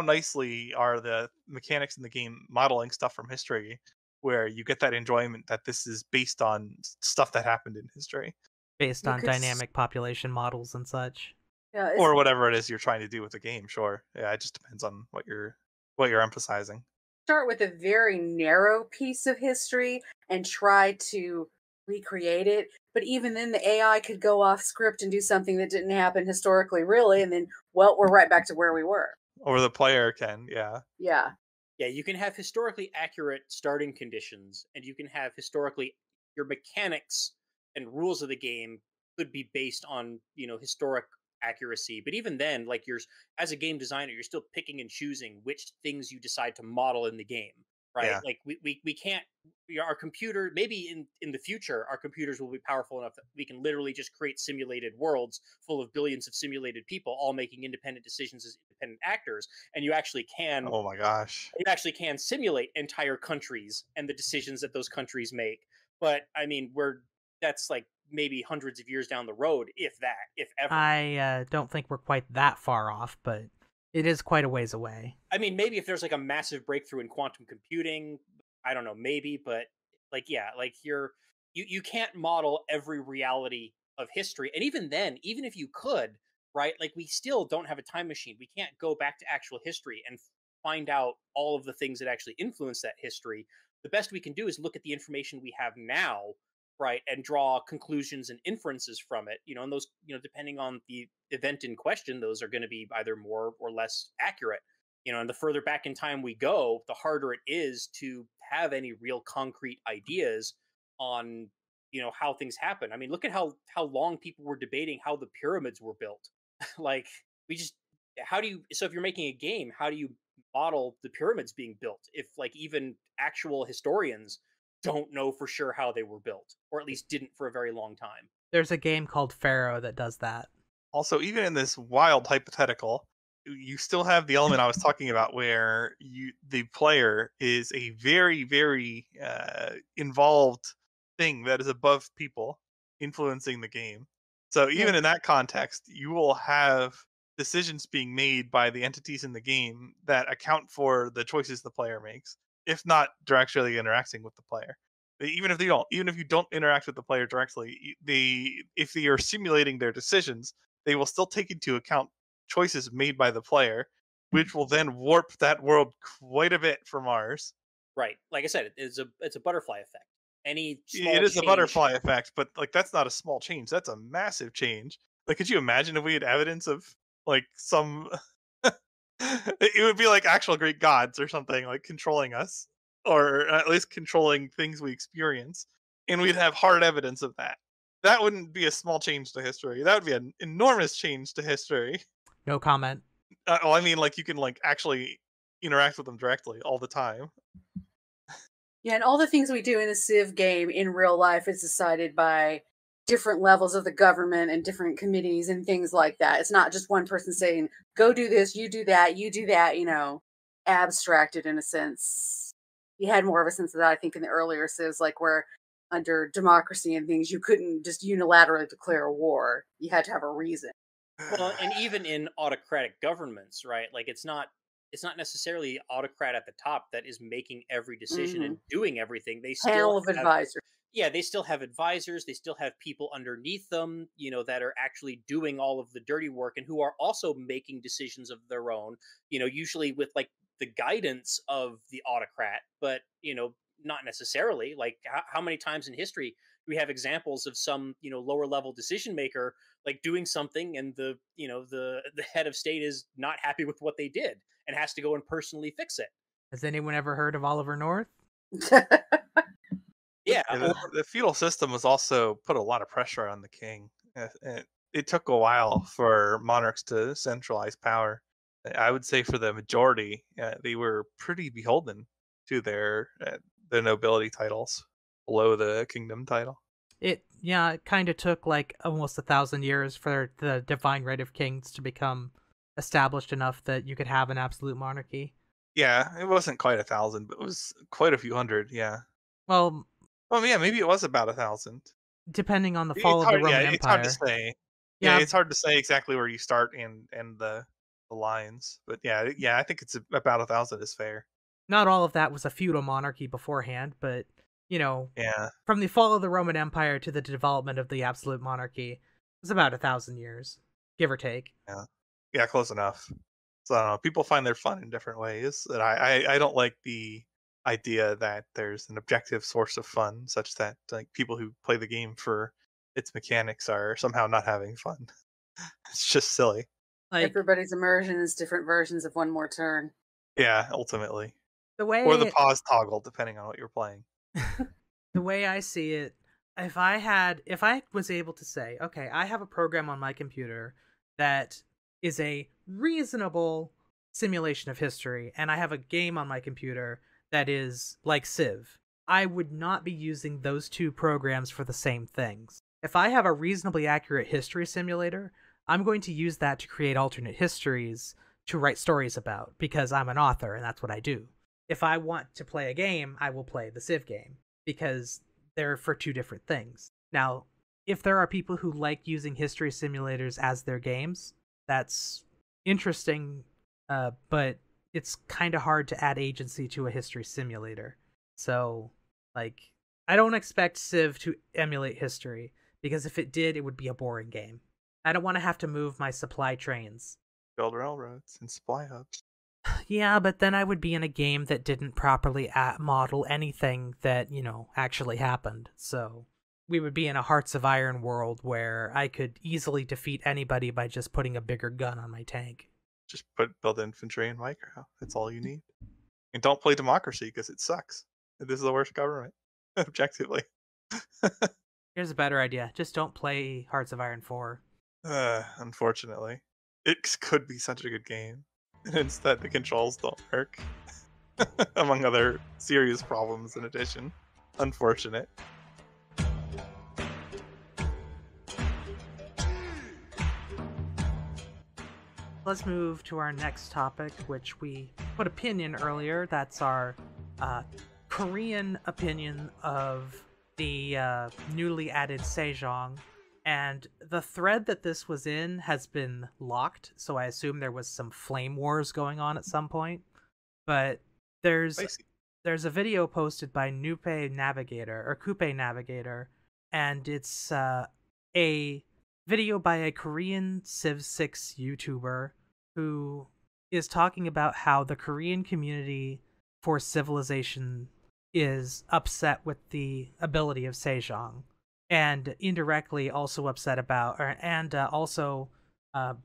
nicely are the mechanics in the game modeling stuff from history, where you get that enjoyment that this is based on stuff that happened in history, based You on could s- dynamic population models and such. Yeah, it's or whatever it is you're trying to do with the game. Sure, yeah, it just depends on what you're emphasizing. start with a very narrow piece of history and try to recreate it. But even then, the AI could go off script and do something that didn't happen historically, really, and then, well, we're right back to where we were. Or the player can, yeah. Yeah. Yeah, you can have historically accurate starting conditions, and you can have historically your mechanics and rules of the game could be based on historic accuracy. But even then, like as a game designer, you're still picking and choosing which things you decide to model in the game, right? Yeah. Like we can't. Our computer, maybe in the future, our computers will be powerful enough that we can literally just create simulated worlds full of billions of simulated people, all making independent decisions as independent actors, and you actually can Oh my gosh. simulate entire countries and the decisions that those countries make. But I mean, that's like maybe hundreds of years down the road, if that, if ever. I don't think we're quite that far off, but it is quite a ways away. I mean, maybe if there's like a massive breakthrough in quantum computing, I don't know, maybe, but like, yeah, like you can't model every reality of history. And even then, even if you could, right, like we still don't have a time machine. We can't go back to actual history and find out all of the things that actually influence that history. The best we can do is look at the information we have now, right, and draw conclusions and inferences from it, and those, depending on the event in question, those are going to be either more or less accurate. And the further back in time we go, the harder it is to have any real concrete ideas on how things happen. I mean, look at how long people were debating how the pyramids were built. Like, we just how do you so if you're making a game, how do you model the pyramids being built if like even actual historians don't know for sure how they were built, or at least didn't for a very long time? There's a game called Pharaoh that does that. Also, even in this wild hypothetical, you still have the element I was talking about where the player is a very, very involved thing that is above people influencing the game. So even in that context, you will have decisions being made by the entities in the game that account for the choices the player makes, if not directly interacting with the player. Even if you don't interact with the player directly, if they are simulating their decisions, they will still take into account choices made by the player, which will then warp that world quite a bit from ours. Right, like I said, it's a butterfly effect. Any small It is a change- butterfly effect, but like that's not a small change. That's a massive change. Like, could you imagine if we had evidence of like some? It would be like actual Greek gods or something like controlling us, or at least controlling things we experience, and we'd have hard evidence of that. That wouldn't be a small change to history. That would be an enormous change to history. No comment. I mean, like you can like actually interact with them directly all the time. Yeah, and all the things we do in a Civ game in real life is decided by different levels of the government and different committees and things like that. It's not just one person saying, go do this, you do that, abstracted in a sense. You had more of a sense of that, I think, in the earlier Civs, like where under democracy and things, you couldn't just unilaterally declare a war. You had to have a reason. Well, and even in autocratic governments, right? Like it's not necessarily autocrat at the top that is making every decision and doing everything. They still Panel of have, advisors. yeah, they still have advisors. They still have people underneath them, that are actually doing all of the dirty work and who are also making decisions of their own, usually with like the guidance of the autocrat, but, not necessarily. Like how many times in history do we have examples of some, lower level decision maker like doing something and the head of state is not happy with what they did and has to go and personally fix it. Has anyone ever heard of Oliver North? Yeah, The feudal system was also put a lot of pressure on the king. It took a while for monarchs to centralize power. I would say for the majority, they were pretty beholden to their nobility titles below the kingdom title. It kind of took like almost 1,000 years for the divine right of kings to become established enough that you could have an absolute monarchy. Yeah, it wasn't quite 1,000, but it was quite a few hundred. Yeah. Well, yeah, maybe it was about 1,000. depending on the fall of the Roman Empire. It's hard to say. Yeah, it's hard to say exactly where you start and the lines. But yeah, I think it's about 1,000 is fair. not all of that was a feudal monarchy beforehand, but, Yeah. from the fall of the Roman Empire to the development of the absolute monarchy was about 1,000 years, give or take. Yeah, close enough. So I don't know, people find their fun in different ways, and I don't like the idea that there's an objective source of fun, such that like people who play the game for its mechanics are somehow not having fun. It's just silly. Like, Everybody's immersion is different versions of One More Turn. Yeah, ultimately, the or the way pause toggle, depending on what you're playing. the way I see it, if I was able to say, okay, I have a program on my computer that is a reasonable simulation of history, and I have a game on my computer that is like Civ, I would not be using those two programs for the same things. If I have a reasonably accurate history simulator, I'm going to use that to create alternate histories to write stories about, because I'm an author and that's what I do. If I want to play a game, I will play the Civ game, because they're for two different things. Now, if there are people who like using history simulators as their games, that's interesting, but it's kind of hard to add agency to a history simulator. So, like, I don't expect Civ to emulate history, because if it did, it would be a boring game. I don't want to have to move my supply trains. Build railroads and supply hubs. Yeah, but then I would be in a game that didn't properly model anything that, actually happened. So we would be in a Hearts of Iron world where I could easily defeat anybody by just putting a bigger gun on my tank. Just build infantry and micro. That's all you need. And don't play democracy because it sucks. This is the worst government, objectively. Here's a better idea. Just don't play Hearts of Iron 4. Unfortunately. It could be such a good game. And instead, the controls don't work. Among other serious problems in addition. Unfortunate. Let's move to our next topic, which we put a pin in earlier. That's our Korean opinion of the newly added Sejong. And the thread that this was in has been locked, so I assume there was some flame wars going on at some point. But there's a video posted by Coupe Navigator, and it's a video by a Korean Civ 6 YouTuber who is talking about how the Korean community for Civilization is upset with the ability of Sejong, and indirectly also upset about, also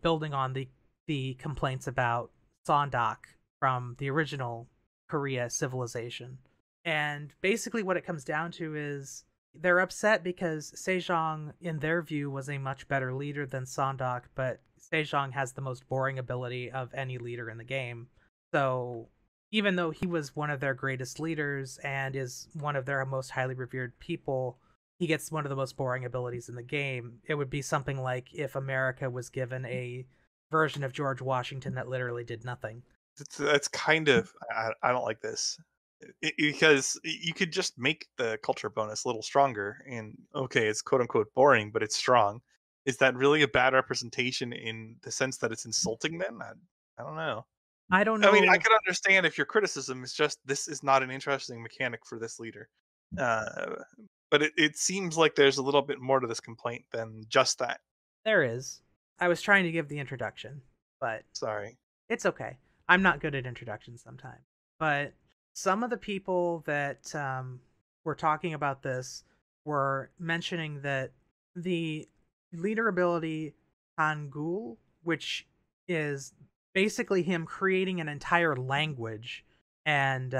building on the complaints about Sondak from the original Korea Civilization. And basically what it comes down to is they're upset because Sejong, in their view, was a much better leader than Sondak, but Sejong has the most boring ability of any leader in the game. So even though he was one of their greatest leaders and is one of their most highly revered people, he gets one of the most boring abilities in the game. It would be something like if America was given a version of George Washington that literally did nothing. That's kind of... I don't like this. Because you could just make the culture bonus a little stronger, and okay, it's quote-unquote boring, but it's strong. Is that really a bad representation in the sense that it's insulting them? I don't know. I don't know. I mean, I could understand if your criticism is just, this is not an interesting mechanic for this leader. But it seems like there's a little bit more to this complaint than just that. There is. I was trying to give the introduction, but Sorry. it's okay. I'm not good at introductions sometimes. But some of the people that were talking about this were mentioning that the leader ability Hangul, which is basically him creating an entire language and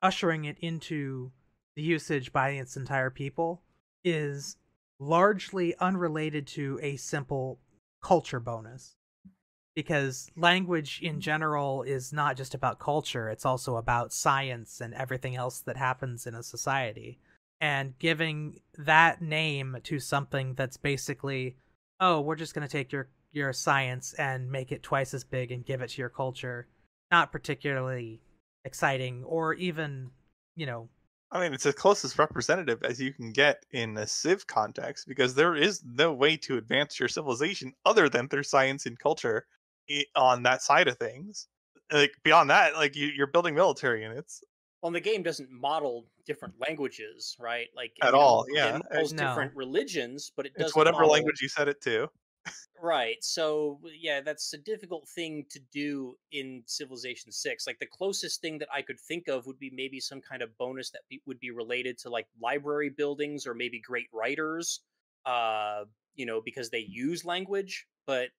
ushering it into the usage by its entire people, is largely unrelated to a simple culture bonus. Because language in general is not just about culture, it's also about science and everything else that happens in a society. And giving that name to something that's basically, oh, we're just going to take your science and make it twice as big and give it to your culture, not particularly exciting, or even, I mean, it's the closest representative as you can get in a Civ context, because there is no way to advance your civilization other than through science and culture on that side of things. like beyond that, like you're building military units Well, and the game doesn't model different languages, right? Like, at you know, all. it Yeah, models No. different religions, but it it's doesn't whatever model. language you set it to. Right. So, yeah, that's a difficult thing to do in Civilization 6. Like, the closest thing that I could think of would be maybe some kind of bonus that would be related to like library buildings or maybe great writers, you know, because they use language, but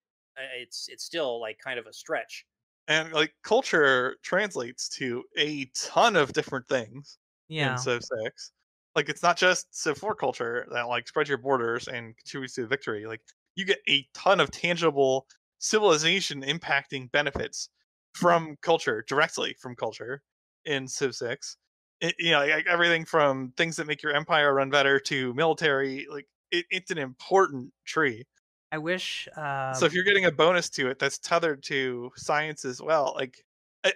it's still like kind of a stretch. And like culture translates to a ton of different things in Yeah. Civ 6. Like it's not just Civ 4 culture that like spreads your borders and contributes to victory. Like you get a ton of tangible civilization impacting benefits from culture, directly from culture in Civ 6. You know, like everything from things that make your empire run better to military. Like it's an important tree. I wish So if you're getting a bonus to it that's tethered to science as well, like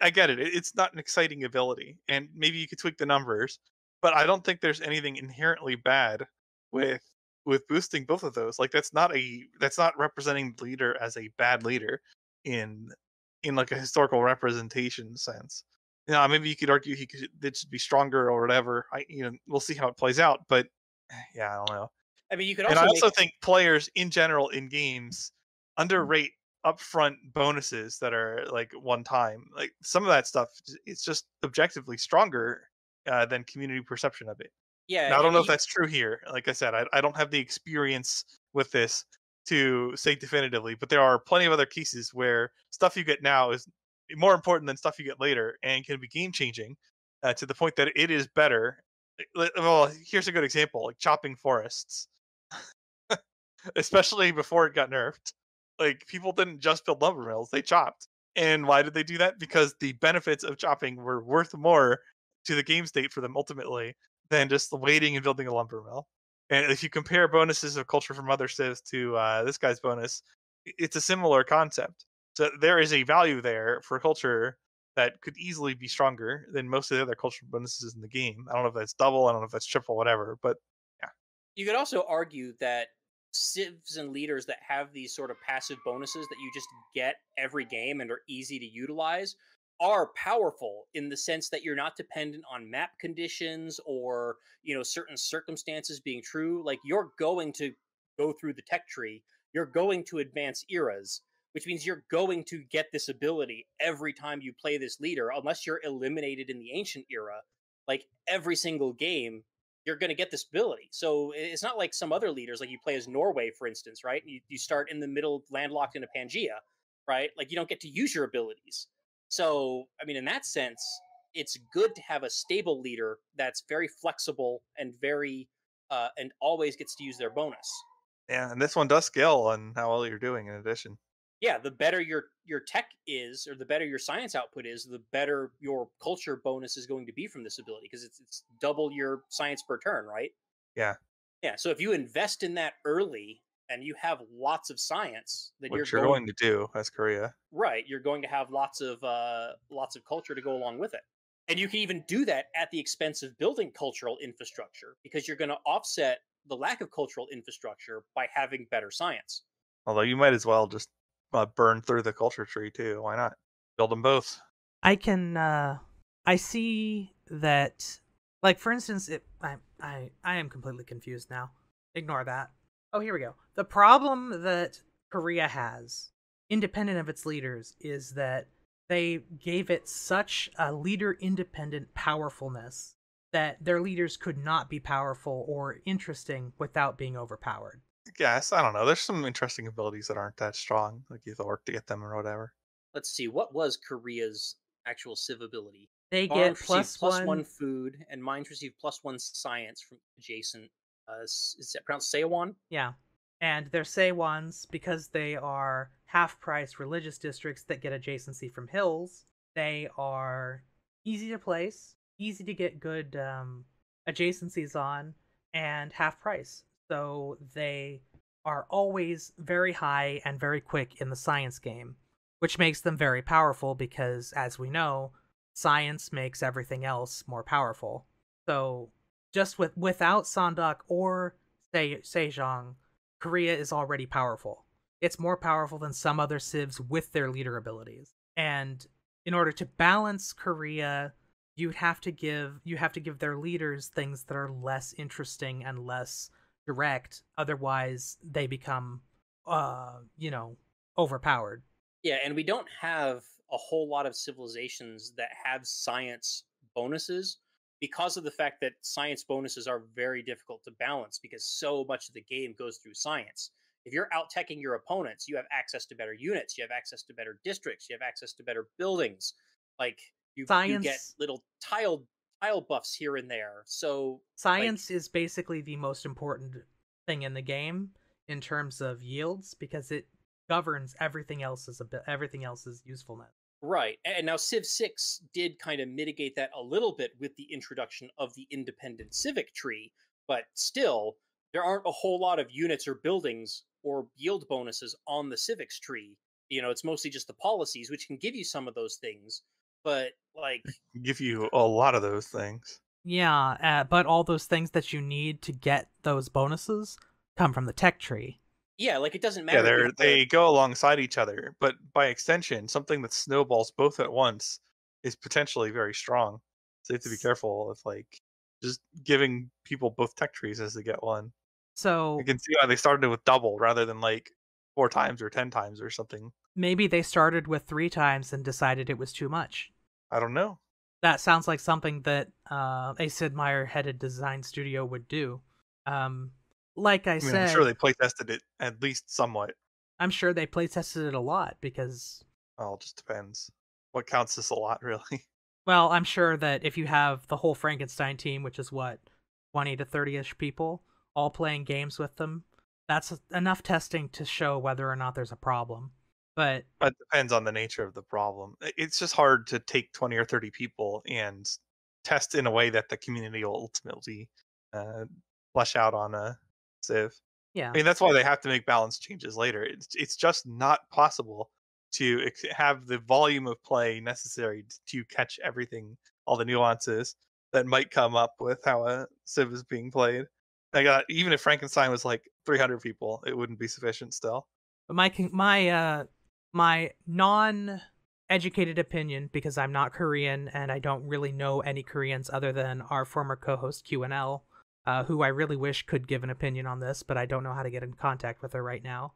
I get it. It's not an exciting ability, and maybe you could tweak the numbers, but I don't think there's anything inherently bad with boosting both of those. Like that's not representing the leader as a bad leader in like a historical representation sense. You know, maybe you could argue it should be stronger or whatever. We'll see how it plays out, but yeah, I don't know. I mean, you could And I also also make. think players in general in games underrate upfront bonuses that are like one time. Like some of that stuff, it's just objectively stronger than community perception of it. Yeah, Now, I don't know if you, that's true here. Like I said, I don't have the experience with this to say definitively, but there are plenty of other cases where stuff you get now is more important than stuff you get later and can be game changing to the point that it is better. Well, here's a good example: like chopping forests, especially before it got nerfed. Like people didn't just build lumber mills; they chopped. And why did they do that? Because the benefits of chopping were worth more to the game state for them ultimately than just waiting and building a lumber mill. And if you compare bonuses of culture from other civs to this guy's bonus, it's a similar concept. So there is a value there for culture that could easily be stronger than most of the other cultural bonuses in the game. I don't know if that's double, I don't know if that's triple, whatever, but yeah. you could also argue that civs and leaders that have these sort of passive bonuses that you just get every game and are easy to utilize are powerful in the sense that you're not dependent on map conditions or, you know, certain circumstances being true. Like, you're going to go through the tech tree, you're going to advance eras, which means you're going to get this ability every time you play this leader, unless you're eliminated in the ancient era. Like, every single game you're going to get this ability. So it's not like some other leaders, like you play as Norway, for instance, right? You start in the middle, landlocked in a Pangea, right? Like, you don't get to use your abilities. So, I mean, in that sense, it's good to have a stable leader that's very flexible and very, and always gets to use their bonus. Yeah, and this one does scale on how well you're doing in addition. Yeah, the better your tech is, or the better your science output is, the better your culture bonus is going to be from this ability, because it's double your science per turn, right? Yeah. Yeah, so if you invest in that early and you have lots of science, then Which you're going to do as Korea. right. You're going to have lots of culture to go along with it, and you can even do that at the expense of building cultural infrastructure, because you're going to offset the lack of cultural infrastructure by having better science. Although you might as well just burn through the culture tree too. Why not? Build them both. I see that, like, for instance, I am completely confused now. Ignore that. Oh, here we go. The problem that Korea has, independent of its leaders, is that they gave it such a leader-independent powerfulness that their leaders could not be powerful or interesting without being overpowered. Yes, I don't know. There's some interesting abilities that aren't that strong. Like you have to work to get them or whatever. Let's see, what was Korea's actual civ ability? They Farms get receive plus +1 food, and mines receive +1 science from adjacent. Is that pronounced Sejong? Yeah. And they're Saewons, because they are half-price religious districts that get adjacency from hills. They are easy to place, easy to get good adjacencies on, and half-price. So they are always very high and very quick in the science game, which makes them very powerful because, as we know, science makes everything else more powerful. So just without Sandak or Sejong, Korea is already powerful. It's more powerful than some other civs with their leader abilities. And in order to balance Korea, you have to give their leaders things that are less interesting and less direct. Otherwise, they become, overpowered. Yeah, and we don't have a whole lot of civilizations that have science bonuses because of the fact that science bonuses are very difficult to balance because so much of the game goes through science. If you're out teching your opponents, you have access to better units, you have access to better districts, you have access to better buildings. Like you get Science little tile buffs here and there. So Science is basically the most important thing in the game in terms of yields because it governs everything else's usefulness. Right. And now Civ 6 did kind of mitigate that a little bit with the introduction of the independent civic tree, but still, there aren't a whole lot of units or buildings or yield bonuses on the civics tree. It's mostly just the policies, which can give you some of those things, but Give you a lot of those things. Yeah, but all those things that you need to get those bonuses come from the tech tree. Yeah, it doesn't matter. Yeah, they go alongside each other, but by extension, something that snowballs both at once is potentially very strong. So you have to be careful with just giving people both tech trees as they get one. So You can see why they started with double rather than 4 times or 10 times or something. maybe they started with 3 times and decided it was too much. I don't know. That sounds like something that a Sid Meier-headed design studio would do. Like I said, I'm sure they play tested it at least somewhat. I'm sure they play tested it a lot because, Well, it just depends. What counts as a lot, really? well, I'm sure that if you have the whole Frankenstein team, which is what, 20 to 30-ish people, all playing games with them, that's enough testing to show whether or not there's a problem. But It depends on the nature of the problem. It's just hard to take 20 or 30 people and test in a way that the community will ultimately flesh out on a Civ. yeah. I mean, that's why they have to make balance changes later. It's just not possible to have the volume of play necessary to catch everything, all the nuances that might come up with how a Civ is being played. Even if Frankenstein was 300 people, it wouldn't be sufficient still. But my non-educated opinion, because I'm not Korean and I don't really know any Koreans other than our former co-host QNL, who I really wish could give an opinion on this, but I don't know how to get in contact with her right now,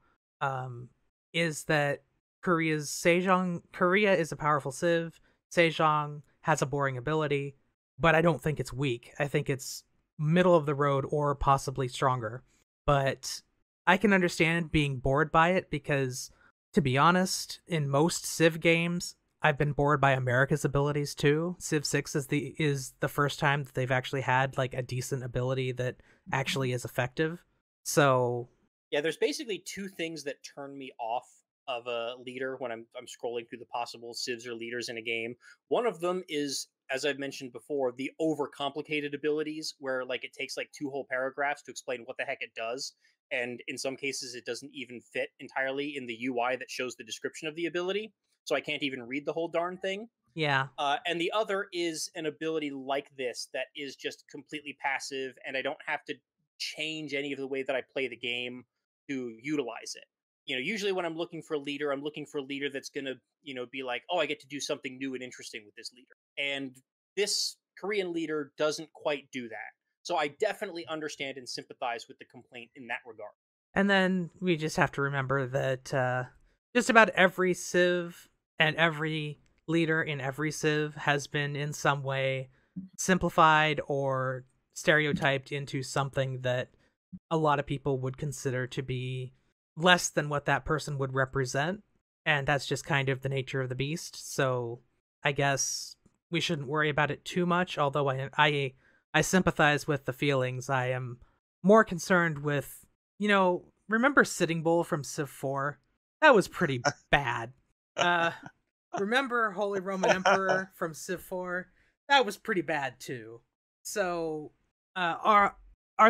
is that Korea is a powerful Civ. Sejong has a boring ability, but I don't think it's weak. I think it's middle of the road or possibly stronger. But I can understand being bored by it because, to be honest, in most Civ games, I've been bored by America's abilities too. Civ 6 is the first time that they've actually had a decent ability that actually is effective. So yeah, there's basically 2 things that turn me off of a leader when I'm scrolling through the possible civs or leaders in a game. One of them is, as I've mentioned before, the overcomplicated abilities where it takes 2 whole paragraphs to explain what the heck it does, and in some cases it doesn't even fit entirely in the UI that shows the description of the ability, so I can't even read the whole darn thing. yeah. And the other is an ability like this that is just completely passive, and I don't have to change any of the way that I play the game to utilize it. Usually when I'm looking for a leader, I'm looking for a leader that's going to, be like, oh, I get to do something new and interesting with this leader. And this Korean leader doesn't quite do that. So I definitely understand and sympathize with the complaint in that regard. And then we just have to remember that just about every Civ and every leader in every Civ has been in some way simplified or stereotyped into something that a lot of people would consider to be less than what that person would represent. And that's just kind of the nature of the beast. So I guess we shouldn't worry about it too much, although I sympathize with the feelings. I am more concerned with, remember Sitting Bull from Civ 4? That was pretty bad. Remember Holy Roman Emperor from Civ 4? That was pretty bad too. So, are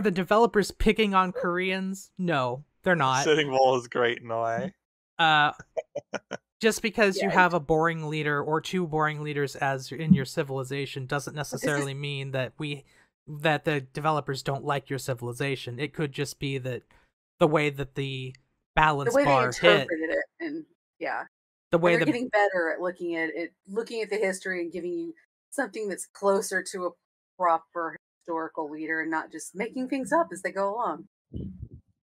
the developers picking on Koreans? No, they're not. Sitting Bull is great in a way. Just because you have a boring leader or 2 boring leaders as in your civilization doesn't necessarily mean that the developers don't like your civilization. It could just be that the way that the balance the way bar they hit. interpreted it, and yeah. the way They're the getting better at looking at it, looking at the history and giving you something that's closer to a proper historical leader and not just making things up as they go along.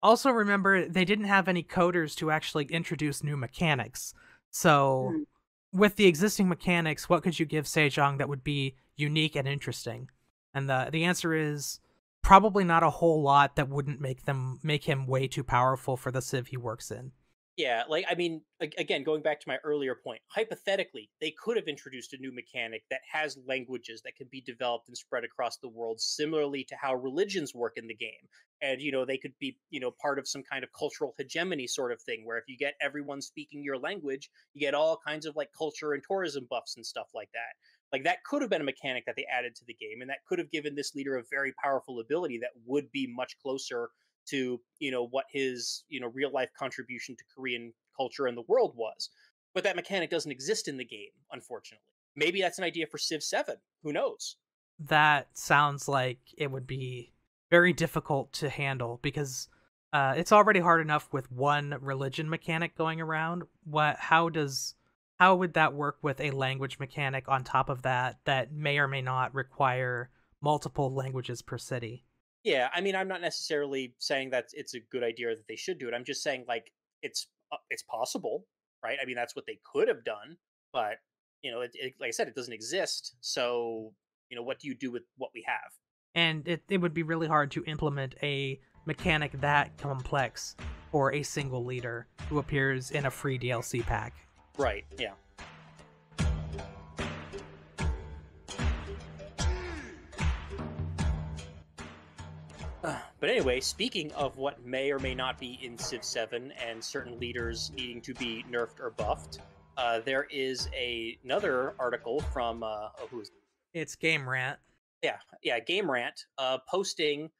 also remember they didn't have any coders to actually introduce new mechanics. So Hmm. with the existing mechanics, what could you give Sejong that would be unique and interesting? And the answer is probably not a whole lot that wouldn't make him way too powerful for the civ he works in. Yeah, like I mean, again, going back to my earlier point, hypothetically, they could have introduced a new mechanic that has languages that can be developed and spread across the world, similarly to how religions work in the game. And they could be part of some kind of cultural hegemony sort of thing, where if you get everyone speaking your language, you get all kinds of like culture and tourism buffs and stuff like that. Like that could have been a mechanic that they added to the game, and that could have given this leader a very powerful ability that would be much closer to what his real life contribution to Korean culture and the world was. But that mechanic doesn't exist in the game, unfortunately. Maybe that's an idea for Civ 7. Who knows? That sounds like it would be very difficult to handle because it's already hard enough with one religion mechanic going around. How would that work with a language mechanic on top of that may or may not require multiple languages per city? Yeah, I mean, I'm not necessarily saying that it's a good idea that they should do it. I'm just saying like it's possible, right? I mean, that's what they could have done, but like I said, it doesn't exist. So what do you do with what we have? And it would be really hard to implement a mechanic that complex for a single leader who appears in a free DLC pack. Right. Yeah. But anyway, speaking of what may or may not be in Civ 7 and certain leaders needing to be nerfed or buffed, there is another article from who is It's GameRant. yeah GameRant posting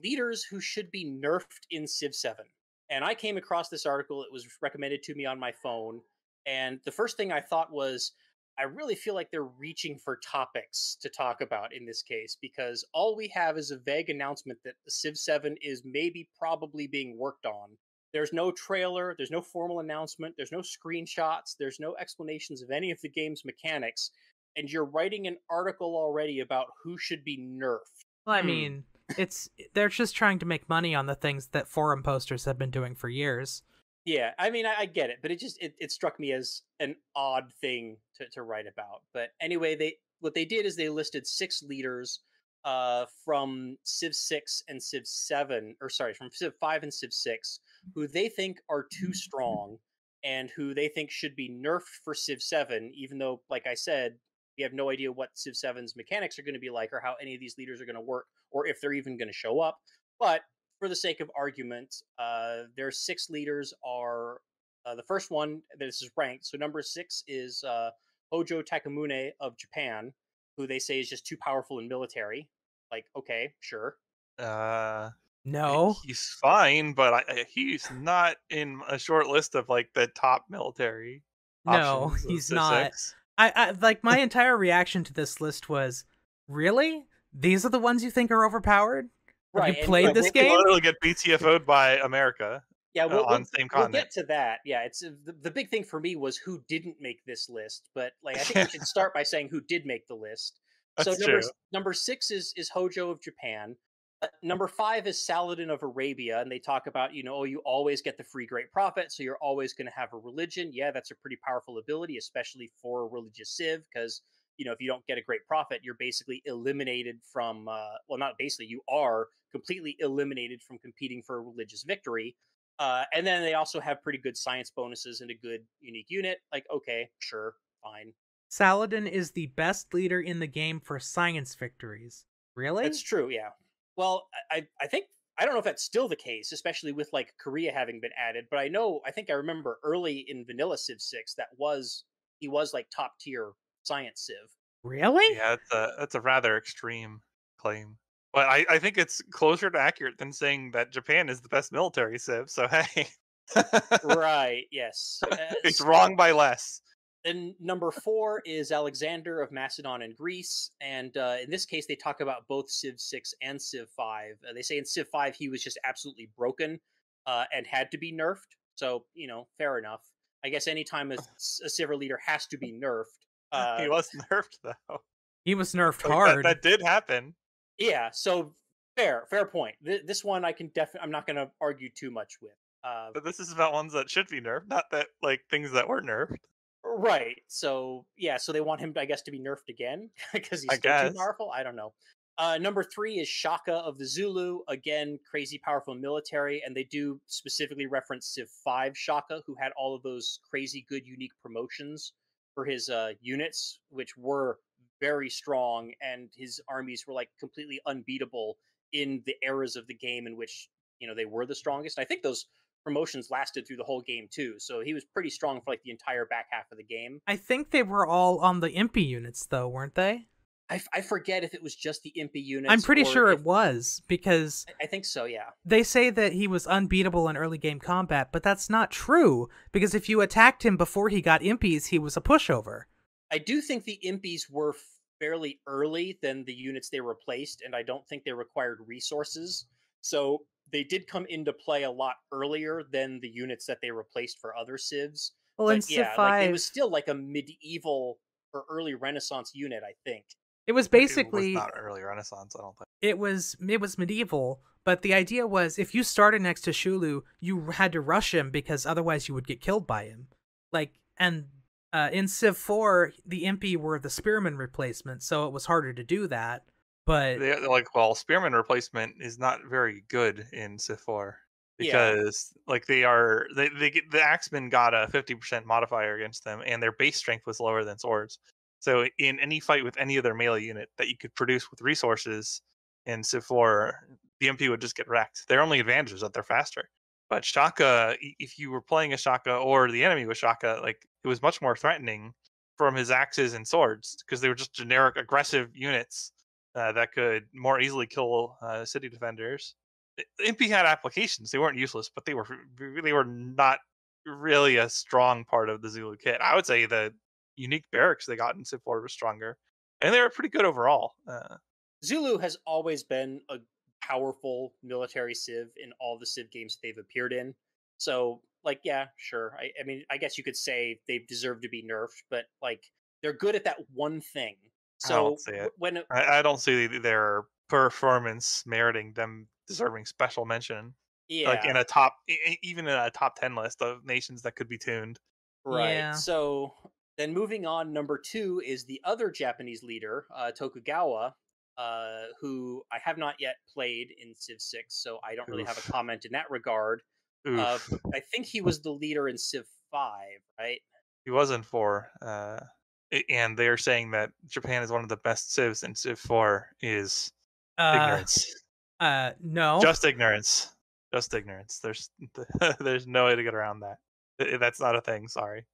leaders who should be nerfed in Civ 7. And I came across this article. It was recommended to me on my phone, and the first thing I thought was, I really feel like they're reaching for topics to talk about in this case, because all we have is a vague announcement that the Civ 7 is maybe probably being worked on. There's no trailer, there's no formal announcement, there's no screenshots, there's no explanations of any of the game's mechanics, and you're writing an article already about who should be nerfed. Well, I mean, they're just trying to make money on the things that forum posters have been doing for years. Yeah, I mean, I get it, but it struck me as an odd thing to write about. But anyway, what they did is they listed 6 leaders from Civ 6 and Civ 7, or sorry, from Civ 5 and Civ 6, who they think are too strong and who they think should be nerfed for Civ 7, even though, like I said, we have no idea what Civ 7's mechanics are going to be like, or how any of these leaders are going to work, or if they're even going to show up. But for the sake of argument, their 6 leaders are the first one. This is ranked. So number 6 is Hojo Takamune of Japan, who they say is just too powerful in military. Like, okay, sure. No. He's fine, but he's not in a short list of like the top military No, options of he's Civ not. 6. I like my entire reaction to this list was, really? These are the ones you think are overpowered? Have Right, you and played this They game? literally get BTFO'd by America. Yeah, on same we'll continent. get to that. Yeah, it's the big thing for me was who didn't make this list, but like I think we should start by saying who did make the list. So That's true. number 6 is Hojo of Japan. Number 5 is Saladin of Arabia, and they talk about oh, you always get the free great prophet, so you're always going to have a religion. Yeah, that's a pretty powerful ability, especially for a religious civ, because if you don't get a great prophet, you're basically eliminated from well, not basically, you are completely eliminated from competing for a religious victory. And then they also have pretty good science bonuses and a good unique unit. Like, okay, sure, fine. Saladin is the best leader in the game for science victories. Really? That's true, yeah. Well, I think, I don't know if that's still the case, especially with like Korea having been added, but I think I remember early in vanilla Civ 6 he was like top tier science Civ. Really? Yeah, that's a rather extreme claim. But I think it's closer to accurate than saying that Japan is the best military civ, so hey. Right, yes. It's wrong by less. Then number 4 is Alexander of Macedon and Greece, and in this case they talk about both Civ 6 and Civ 5. They say in Civ 5 he was just absolutely broken and had to be nerfed, so fair enough. I guess anytime a Sivir leader has to be nerfed. He was nerfed though. He was nerfed Like, hard. that did happen. Yeah, so fair point. This one I can definitely, I'm not going to argue too much with. But this is about ones that should be nerfed, not that like things that were nerfed. Right. So yeah, so they want him, I guess, to be nerfed again because he's I still too guess. powerful. I don't know. Number 3 is Shaka of the Zulu. Again, crazy powerful military, and they do specifically reference Civ 5 Shaka, who had all of those crazy good, unique promotions for his units, which were very strong, and his armies were like completely unbeatable in the eras of the game in which they were the strongest. And I think those promotions lasted through the whole game too, so he was pretty strong for like the entire back half of the game. I think they were all on the Impy units, though, weren't they? I forget if it was just the Impy units. I'm pretty sure if, it was, because I think so, yeah. they say that he was unbeatable in early game combat, but that's not true, because if you attacked him before he got Impies, he was a pushover. I do think the Impies were fairly early than the units they replaced, and I don't think they required resources. So they did come into play a lot earlier than the units that they replaced for other civs. Well, but in Civ yeah, 5, like it was still like a medieval or early Renaissance unit, I think. it was basically It was not early Renaissance, I don't think. it was medieval, but the idea was if you started next to Shulu, you had to rush him because otherwise you would get killed by him. In Civ 4, the Impy were the Spearman replacement, so it was harder to do that. But Spearman replacement is not very good in Civ 4 Yeah. because they get the Axemen got a 50% modifier against them, and their base strength was lower than swords. So in any fight with any other melee unit that you could produce with resources in Civ 4, the MP would just get wrecked. Their only advantage is that they're faster. But Shaka, if you were playing a Shaka or the enemy with Shaka, like it was much more threatening from his axes and swords because they were just generic aggressive units that could more easily kill city defenders. Impy had applications; they weren't useless, but they were not really a strong part of the Zulu kit. I would say the unique barracks they got in Civ 4 was stronger, and they were pretty good overall. Zulu has always been a powerful military civ in all the civ games they've appeared in. So, like, yeah, sure. I mean, I guess you could say they deserve to be nerfed, but like, they're good at that one thing. I don't So see it. when I don't see their performance meriting them deserving special mention. Like yeah, in a top, even in a top 10 list of nations that could be tuned. right. Yeah. So then moving on, number 2 is the other Japanese leader, Tokugawa, who I have not yet played in Civ 6, so I don't really have a Oof. comment in that regard. Oof. But I think he was the leader in Civ 5, right? He was in 4. And they are saying that Japan is one of the best civs, and Civ 4 is ignorance. No. Just ignorance. Just ignorance. There's no way to get around that. That's not a thing. Sorry.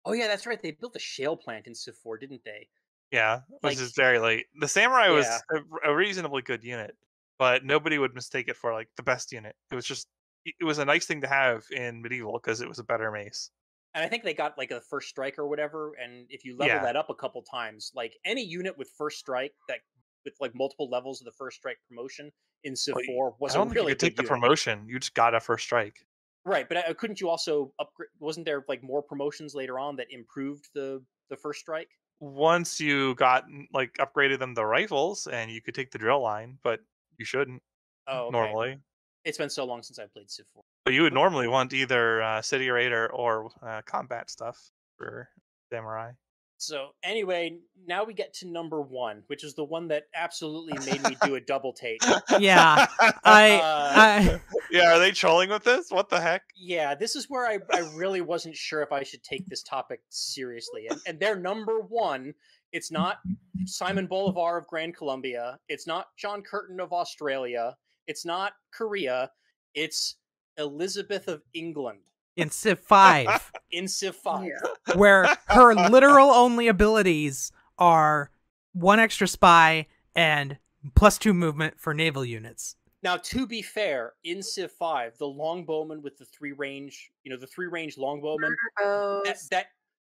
Oh yeah, that's right. They built a shale plant in Civ 4, didn't they? Yeah, which Like, is very late. The samurai was yeah. a reasonably good unit, but nobody would mistake it for like the best unit. It was a nice thing to have in medieval because it was a better mace. And I think they got like a first strike or whatever. And if you level Yeah. that up a couple times, like any unit with first strike that with like multiple levels of the first strike promotion in Civ Well, 4 I was don't a think you really could take good the unit. promotion. You just got a first strike. Right, but couldn't you also upgrade? Wasn't there like more promotions later on that improved the first strike? Once you got like upgraded them the rifles, and you could take the drill line, but you shouldn't Oh, okay. normally. It's been so long since I played Civ 4. But you would normally want either City Raider or combat stuff for samurai. So anyway, now we get to number 1, which is the one that absolutely made me do a double take. Yeah. I Yeah, are they trolling with this? What the heck? Yeah, this is where I really wasn't sure if I should take this topic seriously. And their number 1, it's not Simon Bolivar of Grand Columbia. It's not John Curtin of Australia. It's not Korea. It's Elizabeth of England in Civ 5, in Civ 5. Yeah. where her literal only abilities are 1 extra spy and +2 movement for naval units. Now, to be fair, in Civ 5, the longbowman with the 3-range, the 3-range longbowman, Oh,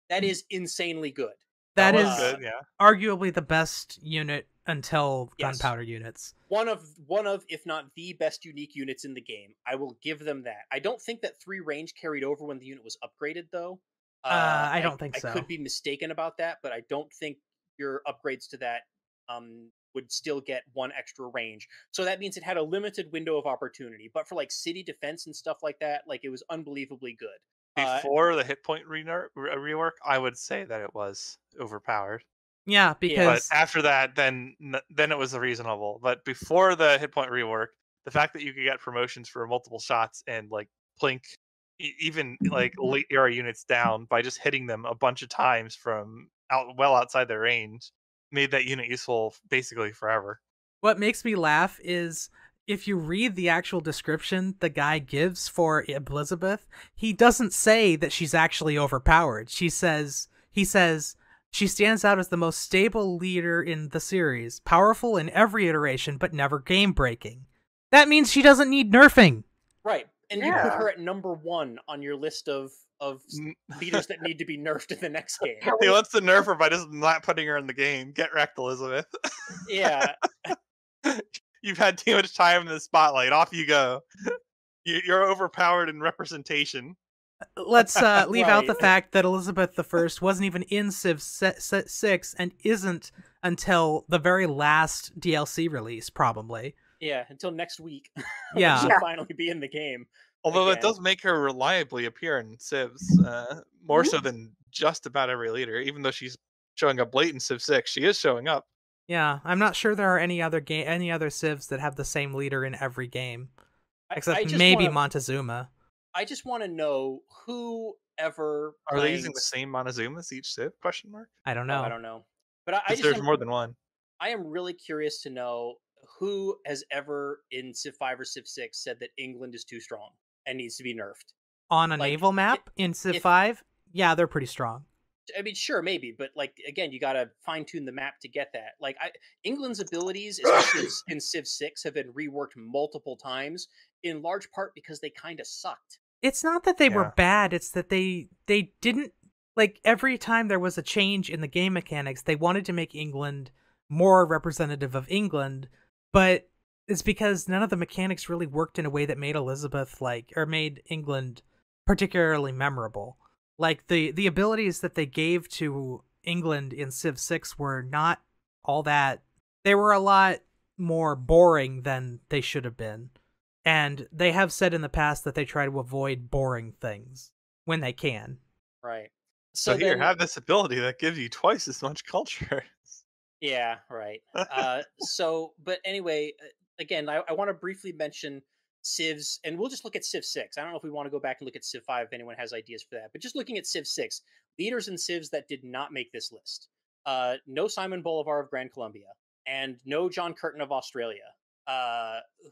that is insanely good. That was is good, yeah. arguably the best unit until Yes. gunpowder units. One of, if not the best unique units in the game. I will give them that. I don't think that 3 range carried over when the unit was upgraded, though. I don't think so. I could be mistaken about that, but I don't think your upgrades to that would still get 1 extra range. So that means it had a limited window of opportunity. But for like city defense and stuff like that, like it was unbelievably good. Before the hit point rework, I would say that it was overpowered. Yeah, because But after that, then it was reasonable. But before the hit point rework, the fact that you could get promotions for multiple shots and like plink even like late era units down by just hitting them a bunch of times from outside their range made that unit useful basically forever. what makes me laugh is if you read the actual description the guy gives for Elizabeth, he doesn't say that she's actually overpowered. He says she stands out as the most stable leader in the series, powerful in every iteration, but never game-breaking. That means she doesn't need nerfing. Right. And you Yeah. put her at number 1 on your list of leaders that need to be nerfed in the next game. He wants to nerf her by just not putting her in the game. Get wrecked, Elizabeth. Yeah. You've had too much time in the spotlight. Off you go. You're overpowered in representation. Let's leave out the Right. fact that Elizabeth I wasn't even in Civ 6 and isn't until the very last DLC release, probably. Yeah, until next week. Yeah. She'll Yeah. finally be in the game. Although it Again. does make her reliably appear in Civs, more so than just about every leader. Even though she's showing up late in Civ 6, she is showing up. Yeah, I'm not sure there are any other civs that have the same leader in every game, except just maybe wanna- Montezuma. I just want to know who ever Are they playing using the same Montezumas each Civ? Question mark. I don't Oh, know. I don't know. But I 'Cause just there's am, more than one. I am really curious to know who has ever in Civ 5 or Civ 6 said that England is too strong and needs to be nerfed. On a Like, naval map in Civ if- 5, yeah, they're pretty strong. I mean, sure, maybe, but like again, you got to fine tune the map to get that. Like, England's abilities, especially in Civ 6, have been reworked multiple times, in large part because they kind of sucked. It's not that they were Yeah. bad, it's that they didn't, like, every time there was a change in the game mechanics, they wanted to make England more representative of England, but it's because none of the mechanics really worked in a way that made made England particularly memorable. Like, the abilities that they gave to England in Civ 6 were not all that, they were a lot more boring than they should have been. And they have said in the past that they try to avoid boring things when they can. Right. So here, then- have this ability that gives you twice as much culture. Yeah, right. But anyway, again, I want to briefly mention Civs, and we'll just look at Civ 6. I don't know if we want to go back and look at Civ 5 if anyone has ideas for that, but just looking at Civ 6, leaders in Civs that did not make this list. No Simon Bolivar of Grand Columbia, and no John Curtin of Australia,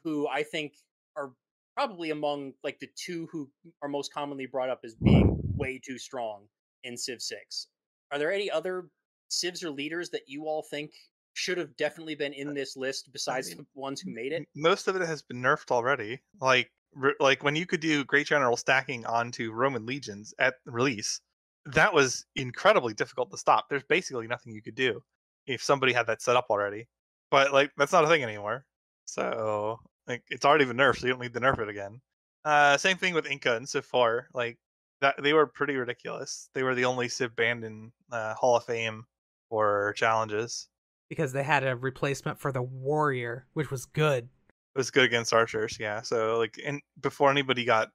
who I think are probably among like the 2 who are most commonly brought up as being way too strong in Civ 6. Are there any other Civs or leaders that you all think should have definitely been in this list besides the ones who made it? Most of it has been nerfed already. Like when you could do Great General stacking onto Roman legions at release, that was incredibly difficult to stop. There's basically nothing you could do if somebody had that set up already. But like that's not a thing anymore. So like it's already been nerfed, so you don't need to nerf it again. Same thing with Inca and Civ 4. Like that, they were pretty ridiculous. They were the only Civ banned in Hall of Fame for challenges. Because they had a replacement for the warrior, which was good. It was good against archers, yeah. So like, and before anybody got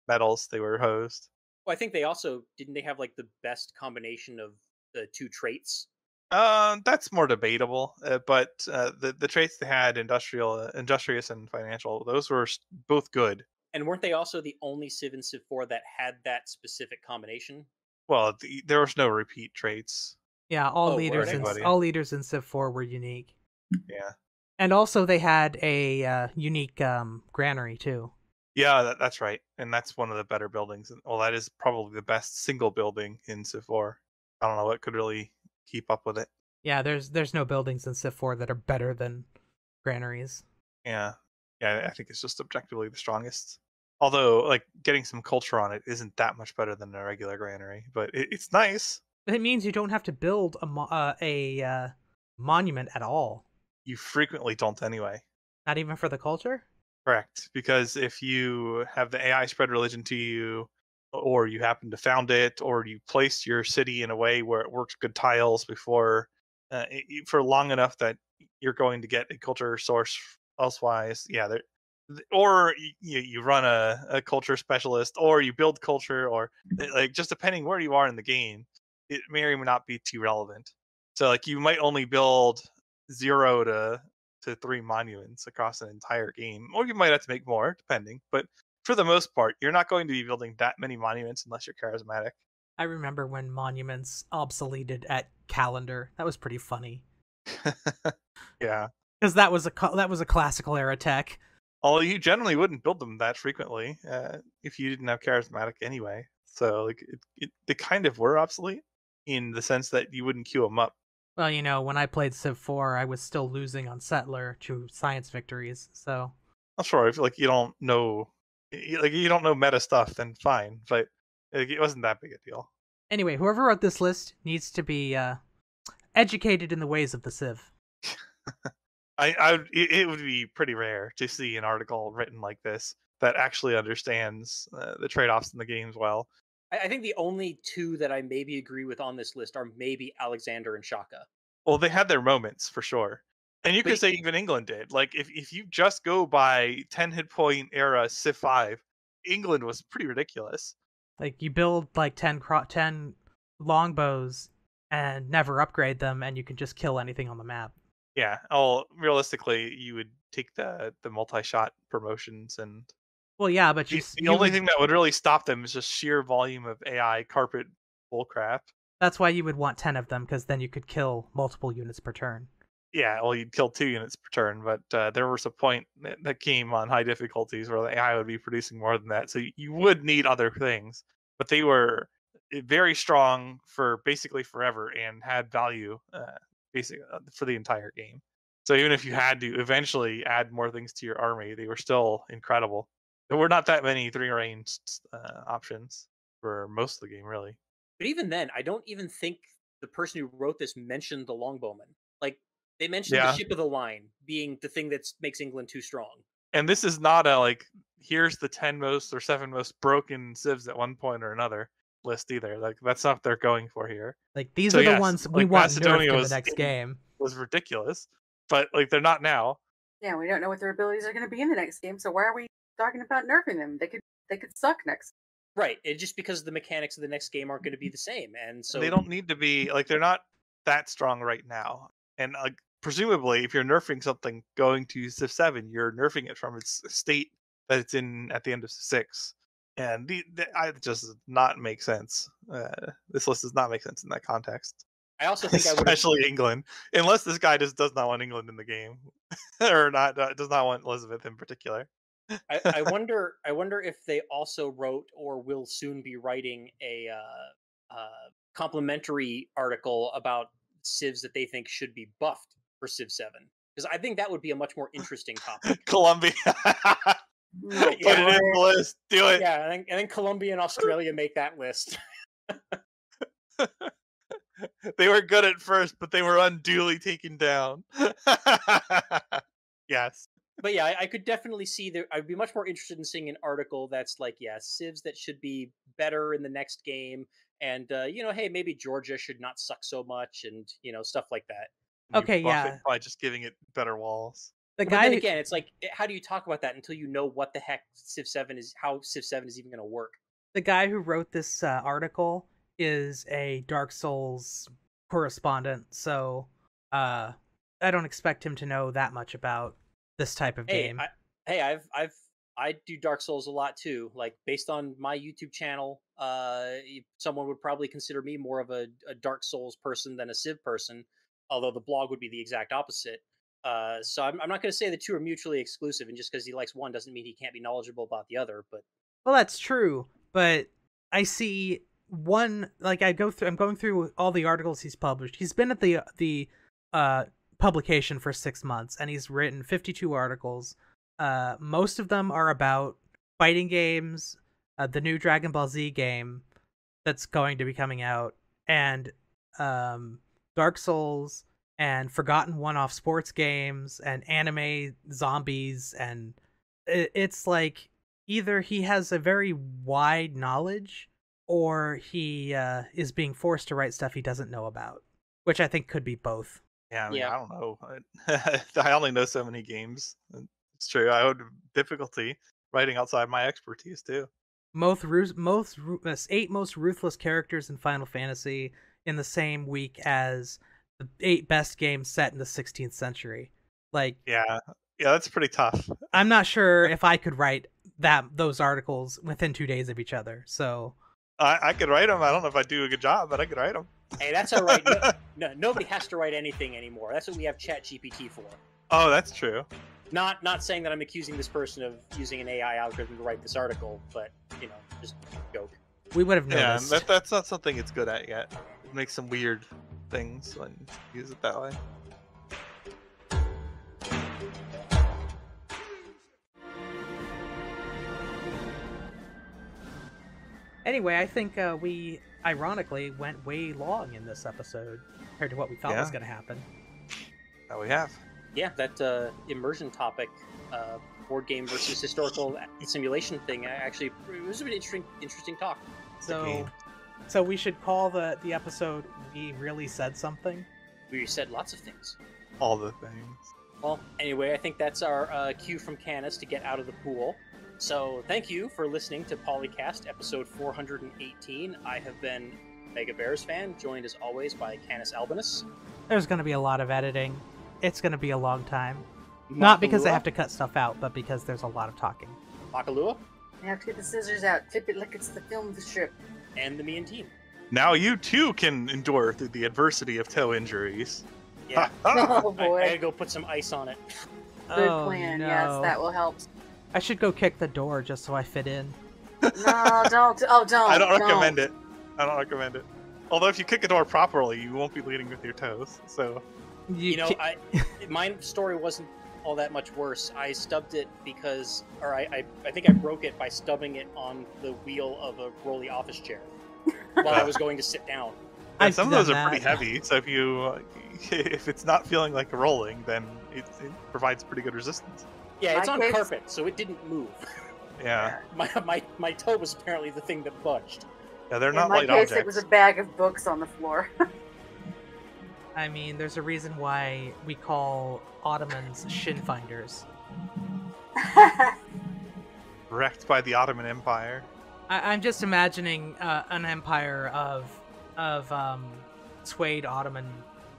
medals, they were hosed. Well, I think they also didn't they have like the best combination of the 2 traits. That's more debatable. But the traits they had, industrious, and financial, those were both good. And weren't they also the only Civ and Civ 4 that had that specific combination? Well, there was no repeat traits. Yeah, all Oh, leaders were in they? all leaders in Civ 4 were unique. Yeah, And also they had a unique granary too. yeah, that's right. And that's one of the better buildings. Well, that is probably the best single building in Civ 4. I don't know what could really keep up with it. Yeah, there's no buildings in Civ 4 that are better than granaries. Yeah, I think it's just objectively the strongest. Although, like, getting some culture on it isn't that much better than a regular granary, but it's nice. It means you don't have to build a monument at all. You frequently don't anyway. Not even for the culture? Correct, because if you have the AI spread religion to you, or you happen to found it, or you placed your city in a way where it works good tiles before for long enough that you're going to get a culture source elsewise, yeah, or you run a culture specialist, or you build culture, or like just depending where you are in the game, it may or may not be too relevant. So like you might only build 0 to 3 monuments across an entire game, or you might have to make more, depending. But for the most part, you're not going to be building that many monuments unless you're charismatic. I remember when monuments obsoleted at calendar. That was pretty funny. Yeah, because that was a classical era tech. although you generally wouldn't build them that frequently if you didn't have charismatic anyway. So like they kind of were obsolete in the sense that you wouldn't queue them up. Well, you know, when I played Civ 4, I was still losing on Settler to science victories, so... I'm sure if like you don't know meta stuff, then fine, but it wasn't that big a deal. Anyway, whoever wrote this list needs to be educated in the ways of the Civ. It would be pretty rare to see an article written like this that actually understands the trade-offs in the games well. I think the only two that I maybe agree with on this list are maybe Alexander and Shaka. Well, they had their moments for sure. And you could say even England did. Like, if you just go by 10 hit point era Civ 5, England was pretty ridiculous. Like, you build, like, 10 longbows and never upgrade them, and you can just kill anything on the map. Yeah. Oh, realistically, you would take the multi-shot promotions and... Well, yeah, but the only thing that would really stop them is just sheer volume of AI carpet bullcrap. That's why you would want 10 of them, because then you could kill multiple units per turn. Yeah, well, you'd kill 2 units per turn, but there was a point that came on high difficulties where the AI would be producing more than that, so you would need other things. But they were very strong for basically forever and had value basically for the entire game. So even if you had to eventually add more things to your army, they were still incredible. There were not that many 3-ranged options for most of the game, really. But even then, I don't even think the person who wrote this mentioned the longbowmen. Like, they mentioned the ship of the line being the thing that makes England too strong. And this is not a, like, here's the 10 most or 7 most broken civs at one point or another list either. Like, that's not what they're going for here. Like, these are the ones we want nerfed in the next game. Was ridiculous, but, like, they're not now. Yeah, we don't know what their abilities are going to be in the next game, so why are we talking about nerfing them? They could suck next. Right, it's just because the mechanics of the next game aren't going to be the same, and so they don't need to be, like, they're not that strong right now. And presumably, if you're nerfing something going to Civ 7, you're nerfing it from its state that it's in at the end of Civ 6. And it just does not make sense. This list does not make sense in that context. I also think especially England, unless this guy just does not want England in the game, or does not want Elizabeth in particular. I wonder if they also wrote or will soon be writing a complimentary article about civs that they think should be buffed for Civ 7, because I think that would be a much more interesting topic. Colombia. Put it in the list. Do it. Yeah, and then Colombia and Australia make that list. They were good at first, but they were unduly taken down. Yes. But yeah, I could definitely see that. I'd be much more interested in seeing an article that's like, yeah, civs that should be better in the next game, and hey, maybe Georgia should not suck so much, and stuff like that. Okay, yeah. By just giving it better walls. But then again, it's like, how do you talk about that until you know what the heck Civ 7 is, how Civ 7 is even going to work? The guy who wrote this article is a Dark Souls correspondent, so I don't expect him to know that much about this type of game. I do Dark Souls a lot too. Like, based on my YouTube channel, someone would probably consider me more of a Dark Souls person than a Civ person, although the blog would be the exact opposite. So I'm not going to say the two are mutually exclusive, and just because he likes one doesn't mean he can't be knowledgeable about the other. But well, that's true. But I see one, like, I'm going through all the articles he's published. He's been at the publication for 6 months, and he's written 52 articles. Most of them are about fighting games, the new Dragon Ball Z game that's going to be coming out, and Dark Souls and forgotten one-off sports games and anime zombies, and it's like either he has a very wide knowledge or he is being forced to write stuff he doesn't know about, which I think could be both. Yeah, I mean, Yeah. I don't know. I only know so many games. It's true. I would have difficulty writing outside my expertise too. Eight most ruthless characters in Final Fantasy in the same week as the 8 best games set in the 16th century. Like, Yeah, that's pretty tough. I'm not sure if I could write those articles within 2 days of each other. So I could write them. I don't know if I do a good job, but I could write them. Hey, that's all right. Nobody has to write anything anymore. That's what we have ChatGPT for. Oh, that's true. Not saying that I'm accusing this person of using an AI algorithm to write this article, but just a joke. we would have Yeah, noticed. that's not something it's good at yet. It makes some weird things when you use it that way. Anyway, I think we ironically went way long in this episode compared to what we thought was Yeah. going to happen. That we have. Yeah, that immersion topic, board game versus historical simulation thing, actually, it was an interesting talk. So we should call the episode "We Really Said Something." We said lots of things. All the things. Well, anyway, I think that's our cue from Canus to get out of the pool. So thank you for listening to PolyCast episode 418. I have been MegaBearsFan, joined as always by CanusAlbinus. There's going to be a lot of editing. It's going to be a long time. Not because I Makahlua. have to cut stuff out, but because there's a lot of talking. Makahlua, You have to get the scissors out, flip it like it's the film strip. and TheMeInTeam. Now you too can endure through the adversity of toe injuries. Yeah, Oh I boy. gotta go put some ice on it. Good Oh, plan. no. Yes, that will help. I should go kick the door just so I fit in. No, don't. Oh, don't. I don't recommend it. I don't recommend it. Although if you kick a door properly, you won't be leading with your toes. So My story wasn't all that much worse. I stubbed it because, or I think I broke it by stubbing it on the wheel of a rolly office chair while I was going to sit down. I've some of done those are pretty that. heavy. So if it's not feeling like rolling, then it provides pretty good resistance. Yeah, it's My on case- carpet, so it didn't move. Yeah, My toe was apparently the thing that budged. yeah, they're In not my light case, objects. it was a bag of books on the floor. I mean, there's a reason why we call Ottomans shin finders. Wrecked by the Ottoman Empire. I'm just imagining an empire of suede Ottoman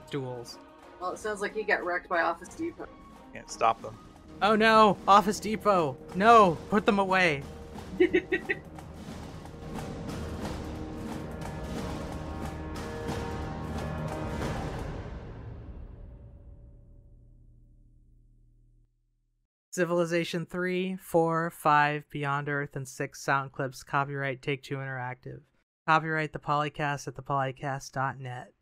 stools. Well, it sounds like you got wrecked by Office Depot. Can't stop them. Oh no, Office Depot! No, put them away. Civilization 3, 4, 5, Beyond Earth, and 6 sound clips. Copyright Take-Two Interactive. Copyright the Polycast at thepolycast.net.